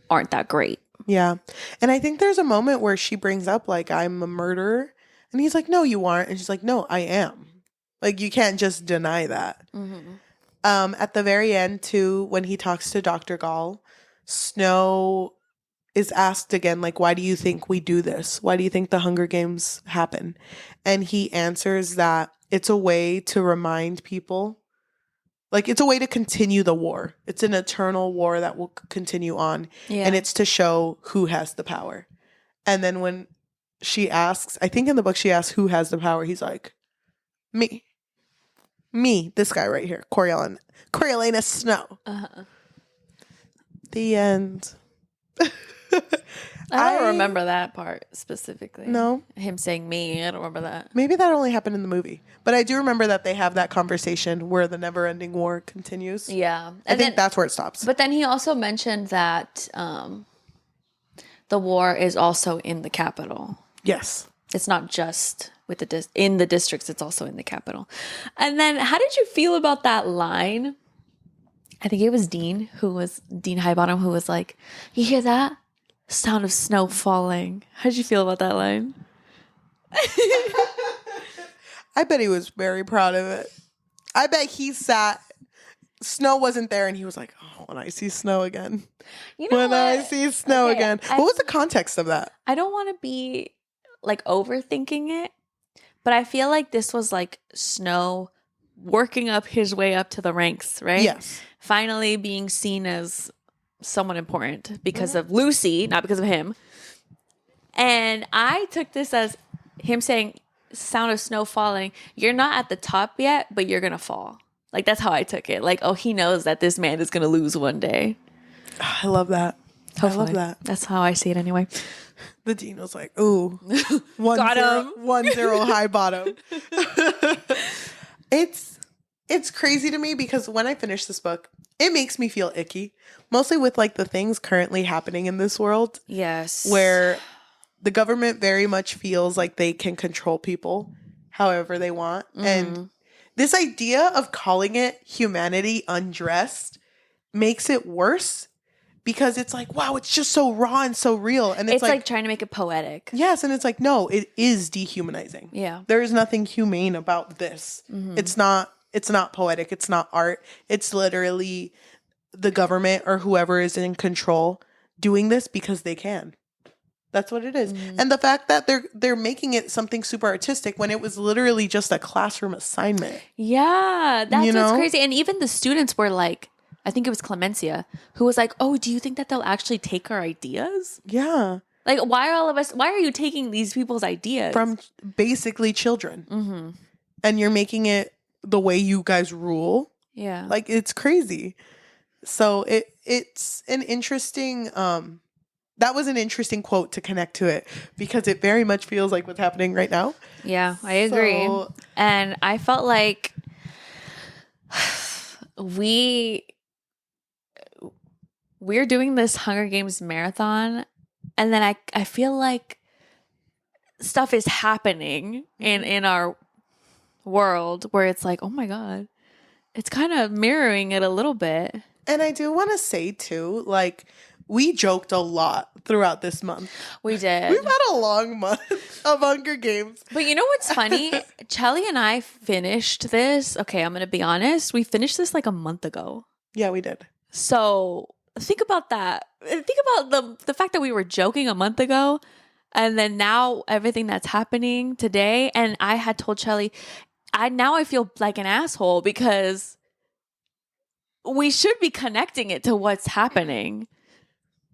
aren't that great. Yeah. And I think there's a moment where she brings up, like, I'm a murderer. And he's like, no, you aren't. And she's like, no, I am. Like, you can't just deny that. At the very end, too, when he talks to Dr. Gall, Snow is asked again, like, why do you think we do this? Why do you think the Hunger Games happen? And he answers that it's a way to remind people, like, it's a way to continue the war. It's an eternal war that will continue on. Yeah. And it's to show who has the power. And then when she asks, I think in the book she asks who has the power, he's like, me, this guy right here, Coriolanus Snow. The end. I don't remember that part specifically. No. Him saying me, I don't remember that. Maybe that only happened in the movie. But I do remember that they have that conversation where the never-ending war continues. Yeah. I think that's where it stops. But then he also mentioned that the war is also in the capital. Yes. It's not just with in the districts, it's also in the capital. And then how did you feel about that line? I think it was Dean Highbottom, who was like, you hear that? Sound of snow falling. How did you feel about that line? I bet he was very proud of it. I bet he Snow wasn't there and he was like, oh, when I see snow again. You know when I see snow again. What was the context of that? I don't want to be like overthinking it, but I feel like this was like Snow working up his way up to the ranks, right? Yes. Finally being seen as someone important because of Lucy, not because of him. And I took this as him saying, sound of snow falling. You're not at the top yet, but you're going to fall. Like, that's how I took it. Like, oh, he knows that this man is going to lose one day. I love that. Hopefully. love that. That's how I see it anyway. The dean was like, ooh, Got 1-0 high bottom. It's crazy to me because when I finish this book, it makes me feel icky, mostly with like the things currently happening in this world Yes. where the government very much feels like they can control people however they want. And this idea of calling it humanity undressed makes it worse because it's like, wow, it's just so raw and so real. And it's like trying to make it poetic. yes, and it's like, no, it is dehumanizing. Yeah. There is nothing humane about this. It's not poetic. It's not art. It's literally the government or whoever is in control doing this because they can. That's what it is. And the fact that they're making it something super artistic when it was literally just a classroom assignment. Yeah, that's You what's know? crazy. And even the students were like, I think it was Clemencia, who was like, oh, do you think that they'll actually take our ideas? Yeah. Like, why are you taking these people's ideas? From basically children. And you're making it the way you guys rule. Yeah. Like, it's crazy. So it's an interesting that was an interesting quote to connect to it because it very much feels like what's happening right now. Yeah, I agree. So- And I felt like we're doing this Hunger Games marathon, and then I feel like stuff is happening in our world where it's like, oh my God, it's kind of mirroring it a little bit. And I do want to say too, like, we joked a lot throughout this month. We did. We've had a long month of Hunger Games. But you know what's funny? Cheli and I finished this. Okay, I'm going to be honest. We finished this like a month ago. Yeah, we did. So think about that. Think about the fact that we were joking a month ago, and then now everything that's happening today. And I had told Cheli, I feel like an asshole because we should be connecting it to what's happening.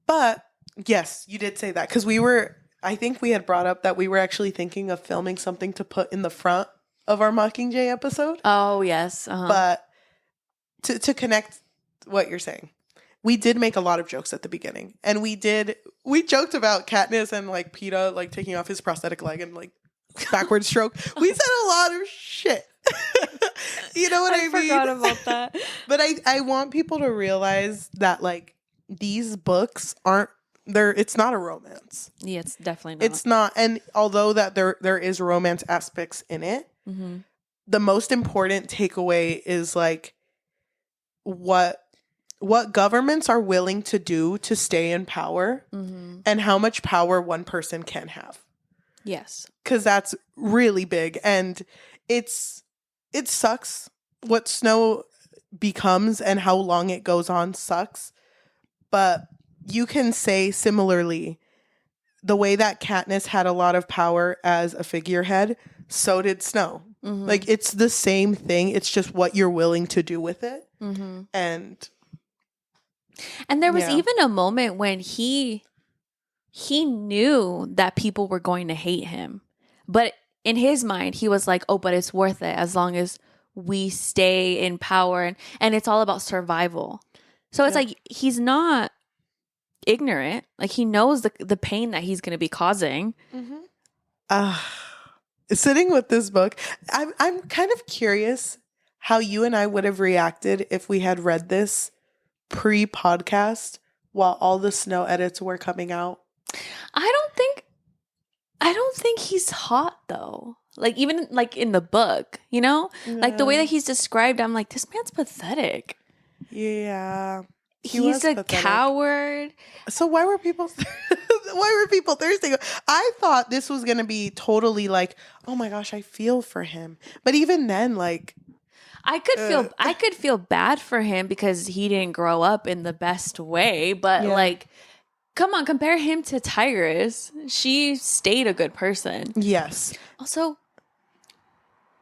But yes, you did say that because I think we had brought up that we were actually thinking of filming something to put in the front of our Mockingjay episode. Oh, yes. Uh-huh. But to connect what you're saying, we did make a lot of jokes at the beginning. And we joked about Katniss and like PETA like taking off his prosthetic leg and like backward stroke. We said a lot of shit. You know what I mean? I forgot about that. But I want people to realize that like these books it's not a romance. Yeah, it's definitely not. It's not. And although that there is romance aspects in it, the most important takeaway is like what governments are willing to do to stay in power and how much power one person can have. Yes. Because that's really big. And it sucks what Snow becomes and how long it goes on sucks. But you can say similarly, the way that Katniss had a lot of power as a figurehead, so did Snow. Like, it's the same thing. It's just what you're willing to do with it. And there was even a moment when he knew that people were going to hate him. But in his mind, he was like, oh, but it's worth it as long as we stay in power. And it's all about survival. So it's like he's not ignorant. Like, he knows the pain that he's going to be causing. Sitting with this book, I'm kind of curious how you and I would have reacted if we had read this pre-podcast while all the Snow edits were coming out. I don't think he's hot though. Like, even like in the book, you know? Like the way that he's described, I'm like, this man's pathetic. Yeah. He's a coward. So why were people thirsty? I thought this was going to be totally like, oh my gosh, I feel for him. But even then, like, I could feel bad for him because he didn't grow up in the best way, but like, come on, compare him to Tigress. She stayed a good person. yes. Also,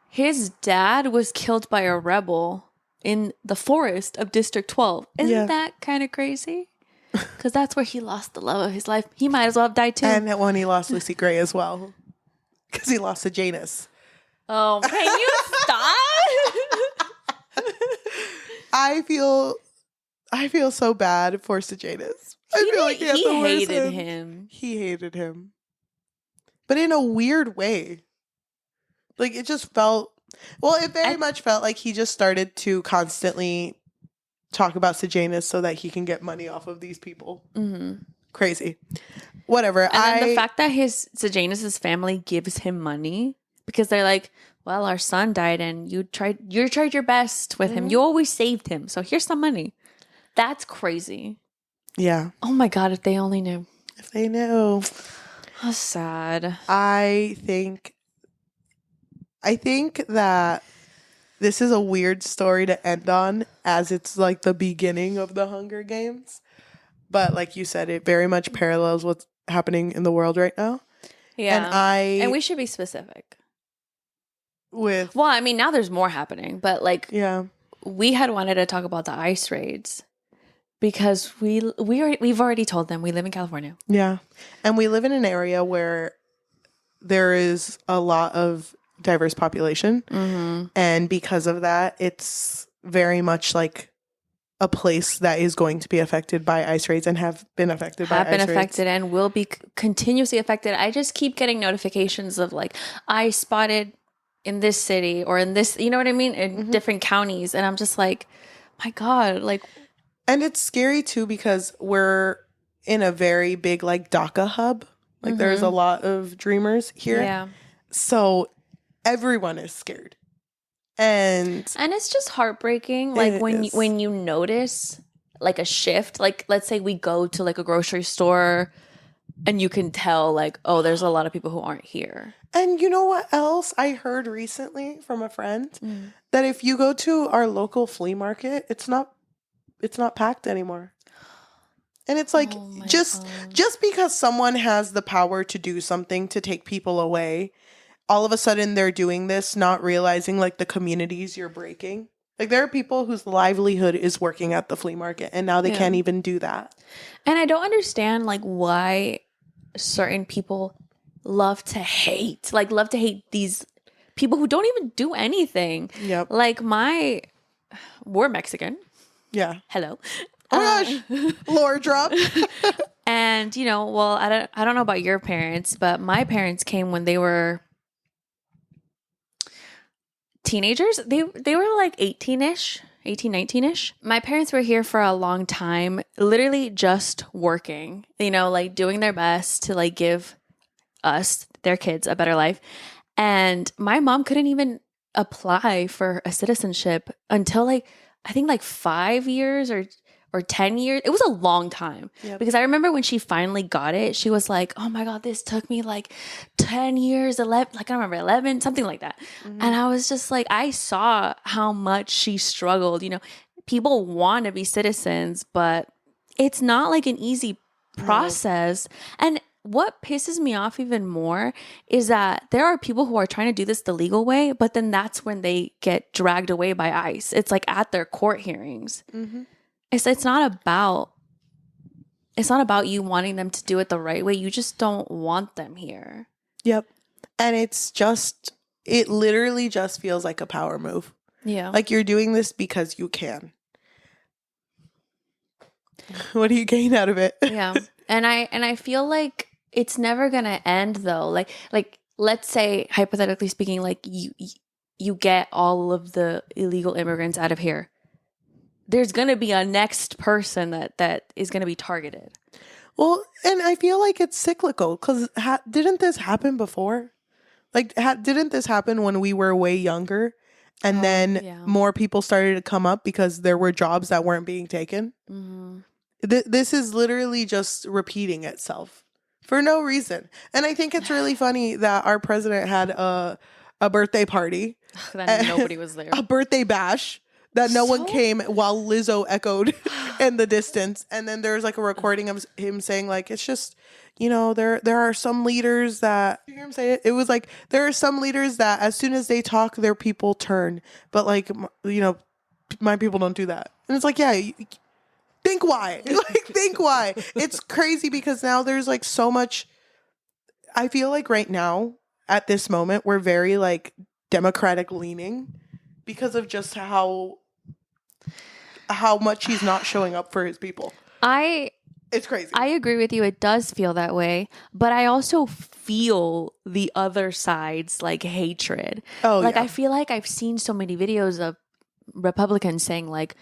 his dad was killed by a rebel in the forest of District 12. Isn't that kind of crazy? Because that's where he lost the love of his life. He might as well have died too. And when he lost Lucy Gray as well. Because he lost to Janus. Oh, can you stop? I feel so bad for Sejanus. I feel like he had the worst hated hands. him. He hated him. But in a weird way. Like, it just felt... Well, it very much felt like he just started to constantly talk about Sejanus so that he can get money off of these people. Mm-hmm. Crazy. Whatever. And then the fact that Sejanus's family gives him money because they're like, well, our son died and you tried your best with him. You always saved him. So here's some money. That's crazy. Yeah. Oh my God, if they only knew. If they knew. How sad. I think that this is a weird story to end on, as it's like the beginning of the Hunger Games. But like you said, it very much parallels what's happening in the world right now. Yeah. And we should be specific. Well, I mean, now there's more happening, but like, yeah, we had wanted to talk about the ice raids because we've already told them we live in California. Yeah. And we live in an area where there is a lot of diverse population. Mm-hmm. And because of that, it's very much like a place that is going to be affected by ice raids and have been affected by ice raids. And will be continuously affected. I just keep getting notifications of like, I spotted in this city or in this, you know what I mean? In different counties. And I'm just like, my God, like. And it's scary too, because we're in a very big like DACA hub. Like there's a lot of dreamers here. Yeah. So everyone is scared. And it's just heartbreaking. Like when you notice like a shift, like let's say we go to like a grocery store and you can tell like, oh, there's a lot of people who aren't here. And you know what else I heard recently from a friend? That if you go to our local flea market, it's not packed anymore. And it's like, just because someone has the power to do something to take people away, all of a sudden they're doing this, not realizing like the communities you're breaking. Like there are people whose livelihood is working at the flea market and now they can't even do that. And I don't understand like why certain people love to hate these people who don't even do anything. Yep. Like we're Mexican. Yeah. Hello. Oh my gosh. Lore drop. And well, I don't know about your parents, but my parents came when they were teenagers. They were like 18-ish, 18, 19-ish. My parents were here for a long time, literally just working, like doing their best to like give us, their kids, a better life. And my mom couldn't even apply for a citizenship until like, I think like 5 years or 10 years. It was a long time. Yep. Because I remember when she finally got it, she was like, oh my God, this took me like 10 years, 11, like I don't remember, 11, something like that. Mm-hmm. And I was just like, I saw how much she struggled. People want to be citizens, but it's not like an easy process. No. And what pisses me off even more is that there are people who are trying to do this the legal way, but then that's when they get dragged away by ICE. It's like at their court hearings. Mm-hmm. It's not about you wanting them to do it the right way. You just don't want them here. Yep. And it literally just feels like a power move. Yeah. Like you're doing this because you can. What do you gain out of it? Yeah. And I feel like it's never going to end though. Like let's say, hypothetically speaking, like you get all of the illegal immigrants out of here. There's going to be a next person that is going to be targeted. Well, and I feel like it's cyclical because didn't this happen before? Like, didn't this happen when we were way younger? And then more people started to come up because there were jobs that weren't being taken? Mm-hmm. This is literally just repeating itself for no reason. And I think it's really funny that our president had a birthday party. That nobody was there. A birthday bash. That no one came while Lizzo echoed in the distance. And then there's like a recording of him saying like, it's just, there are some leaders that, you hear him say it? It was like, there are some leaders that as soon as they talk, their people turn. But like, my people don't do that. And it's like, yeah, think why? Think why? It's crazy because now there's like so much. I feel like right now at this moment, we're very like Democratic leaning because of just how much he's not showing up for his people. I It's crazy. I agree with you. It does feel that way, but I also feel the other side's like hatred. Oh, like yeah. I feel like I've seen so many videos of Republicans saying like,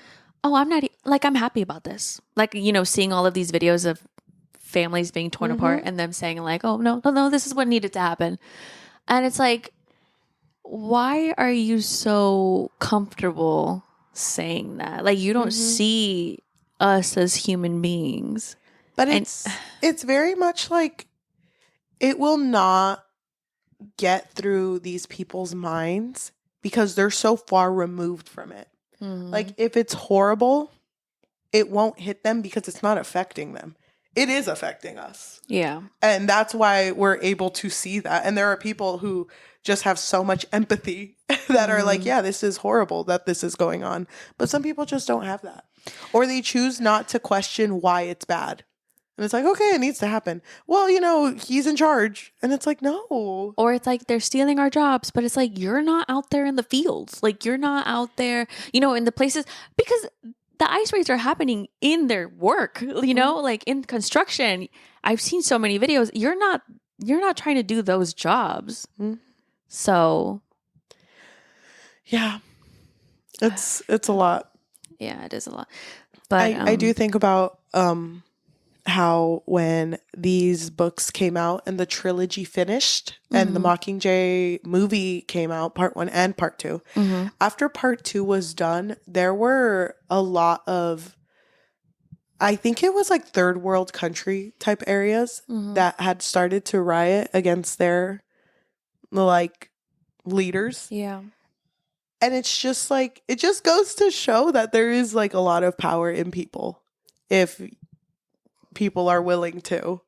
"Oh, I'm not like I'm happy about this." Like, you know, seeing all of these videos of families being torn apart and them saying like, "Oh, no, this is what needed to happen." And it's like, why are you so comfortable saying that? Like, you don't see us as human beings. But And- it's very much like it will not get through these people's minds because they're so far removed from it. Like if it's horrible, it won't hit them because it's not affecting them. It is affecting us. Yeah. And that's why we're able to see that. And there are people who just have so much empathy that are like, yeah, this is horrible that this is going on. But some people just don't have that. Or they choose not to question why it's bad. And it's like, okay, it needs to happen. Well, you know, he's in charge. And it's like, no. Or it's like they're stealing our jobs, but it's like you're not out there in the fields. Like you're not out there, you know, in the places because the ice raids are happening in their work, you know, like in construction. I've seen so many videos. You're not trying to do those jobs. So Yeah. It's a lot. yeah, it is a lot. But I do think about how when these books came out and the trilogy finished and the Mockingjay movie came out, part 1 and part 2, after part 2 was done, there were a lot of, I think it was like third world country type areas that had started to riot against their like leaders. yeah. And it's just like, it just goes to show that there is like a lot of power in people if people are willing to.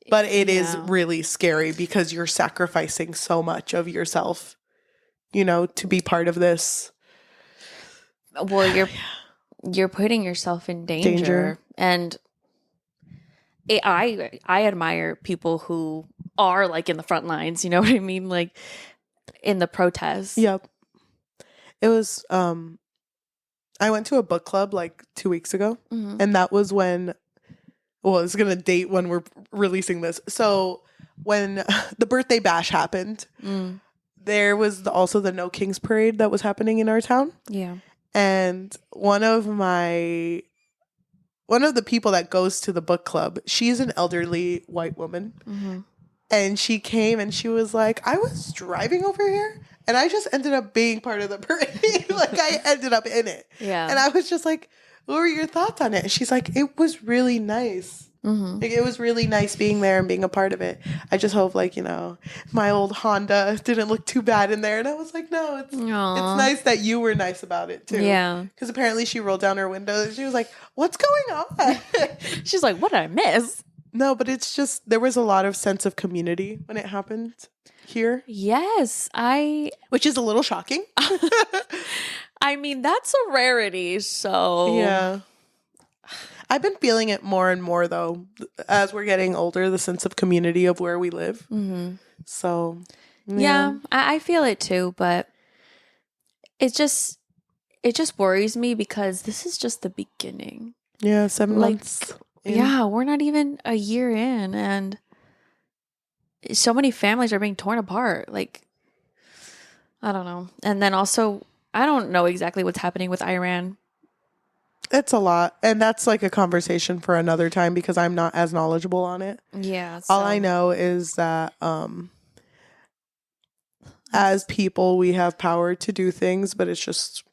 But it is Yeah. really scary because you're sacrificing so much of yourself, you know, to be part of this. Well, you're putting yourself in danger. And I admire people who are like in the front lines, you know what I mean? Like in the protests. Yep. It was I went to a book club like 2 weeks ago, and that was when, well, it's going to date when we're releasing this. So when the birthday bash happened, there was also the No Kings Parade that was happening in our town. Yeah. And one of the people that goes to the book club, she's an elderly white woman. And she came and she was like, I was driving over here and I just ended up being part of the parade. Like I ended up in it. Yeah. And I was just like, what were your thoughts on it? And she's like, it was really nice. Like, it was really nice being there and being a part of it. I just hope, like, you know, my old Honda didn't look too bad in there. And I was like, no, it's nice that you were nice about it, too. Yeah. Because apparently she rolled down her window and she was like, what's going on? She's like, what did I miss? No, but it's just, there was a lot of sense of community when it happened here. Yes. Which is a little shocking. I mean, that's a rarity. So Yeah. I've been feeling it more and more, though, as we're getting older, the sense of community of where we live. So, Yeah, I feel it too, but it just worries me because this is just the beginning. Yeah, 7 Like, months. in. Yeah, we're not even a year in, and so many families are being torn apart. Like, I don't know. And then also, I don't know exactly what's happening with Iran. It's a lot. And that's like a conversation for another time because I'm not as knowledgeable on it. Yeah. All I know is that as people, we have power to do things, but it's just,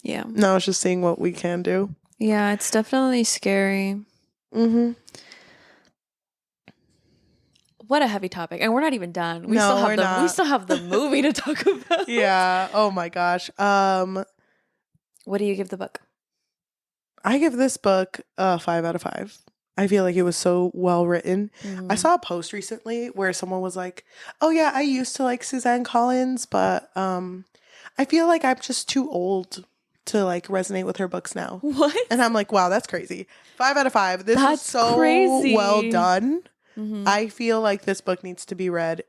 Yeah. now it's just seeing what we can do. Yeah, it's definitely scary. What a heavy topic. And we're not even done. We No, we're we not. still have the movie to talk about. Yeah. Oh my gosh. What do you give the book? I give this book a 5 out of 5. I feel like it was so well written. I saw a post recently where someone was like, oh yeah, I used to like Suzanne Collins, but I feel like I'm just too old to like resonate with her books now. What? And I'm like, wow, that's crazy. 5 out of 5. This That's is so crazy. well done. I feel like this book needs to be read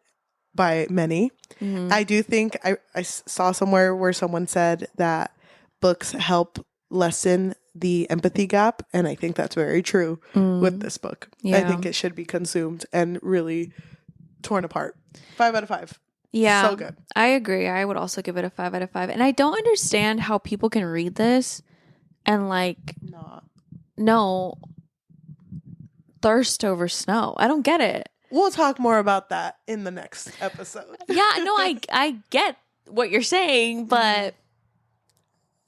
by many. I do think I saw somewhere where someone said that books help lessen the empathy gap, and I think that's very true with this book. I Yeah. think it should be consumed and really torn apart. 5 out of 5. Yeah. So good. I agree. I would also give it a 5 out of 5. And I don't understand how people can read this and like no thirst over snow. I don't get it. We'll talk more about that in the next episode. Yeah, no, I get what you're saying, but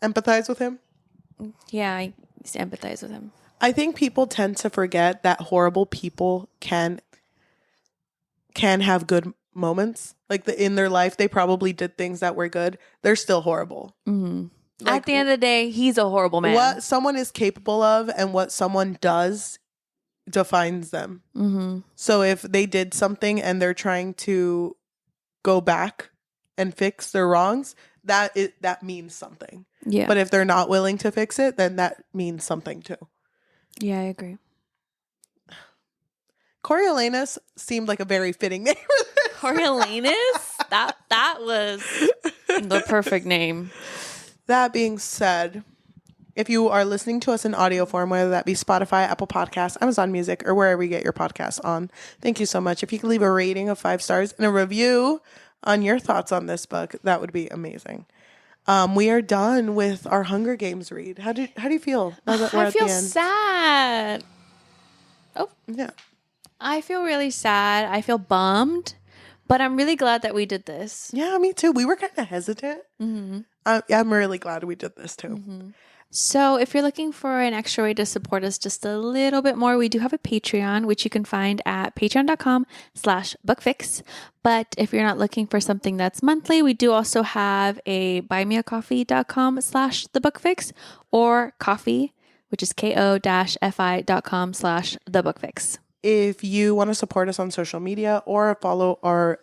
Empathize with him. yeah, I empathize with him. I think people tend to forget that horrible people can have good moments. Like in their life, they probably did things that were good. They're still horrible. Like, At the end of the day, he's a horrible man. what someone is capable of and what someone does defines them. So if they did something and they're trying to go back and fix their wrongs, that means something. Yeah. But if they're not willing to fix it, then that means something too. Yeah, I agree. Coriolanus seemed like a very fitting name for this. Coriolanus? that was the perfect name. That being said, if you are listening to us in audio form, whether that be Spotify, Apple Podcasts, Amazon Music, or wherever you get your podcasts on, thank you so much. If you could leave a rating of 5 stars and a review on your thoughts on this book, that would be amazing. We are done with our Hunger Games read. How do you feel now that we're I at feel the end? sad. Yeah. I feel really sad. I feel bummed, but I'm really glad that we did this. Yeah, me too. We were kind of hesitant. I'm really glad we did this too. So if you're looking for an extra way to support us just a little bit more, we do have a Patreon, which you can find at patreon.com/bookfix. But if you're not looking for something that's monthly, we do also have a buymeacoffee.com/thebookfix or coffee, which is ko-fi.com/thebookfix. If you want to support us on social media or follow our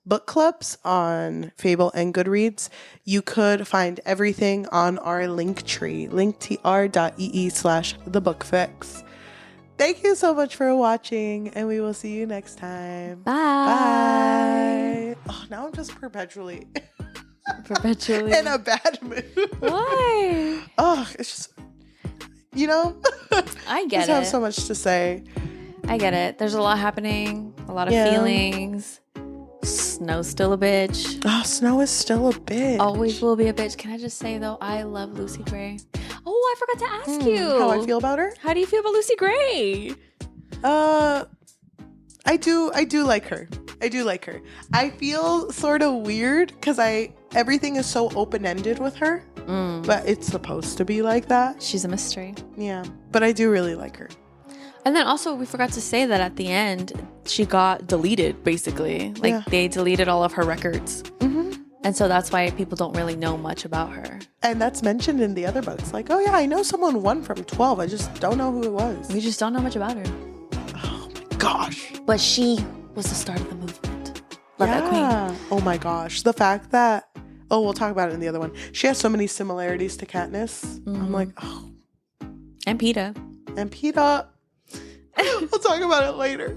book clubs on Fable and Goodreads, you could find everything on our link tree, linktr.ee/thebookfix. Thank you so much for watching, and we will see you next time. Bye. Bye. Oh, now I'm just perpetually Perpetually. in a bad mood. Why? Oh, it's just, I get just have it. so much to say. I get it. There's a lot happening, a lot of Yeah. feelings. Snow's still a bitch. Oh, Snow is still a bitch. Always will be a bitch. Can I just say, though, I love Lucy Gray. Oh, I forgot to ask you. How I feel about her? How do you feel about Lucy Gray? I do like her. I do like her. I feel sort of weird because everything is so open-ended with her, but it's supposed to be like that. She's a mystery. Yeah, but I do really like her. And then also, we forgot to say that at the end, she got deleted, basically. Like, Yeah. they deleted all of her records. And so that's why people don't really know much about her. And that's mentioned in the other books. Like, oh yeah, I know someone won from 12. I just don't know who it was. We just don't know much about her. Oh my gosh. But she was the start of the movement. Love that queen. Oh my gosh. The fact that, we'll talk about it in the other one. She has so many similarities to Katniss. I'm like, oh. And PETA. And Peeta. We'll talk about it later.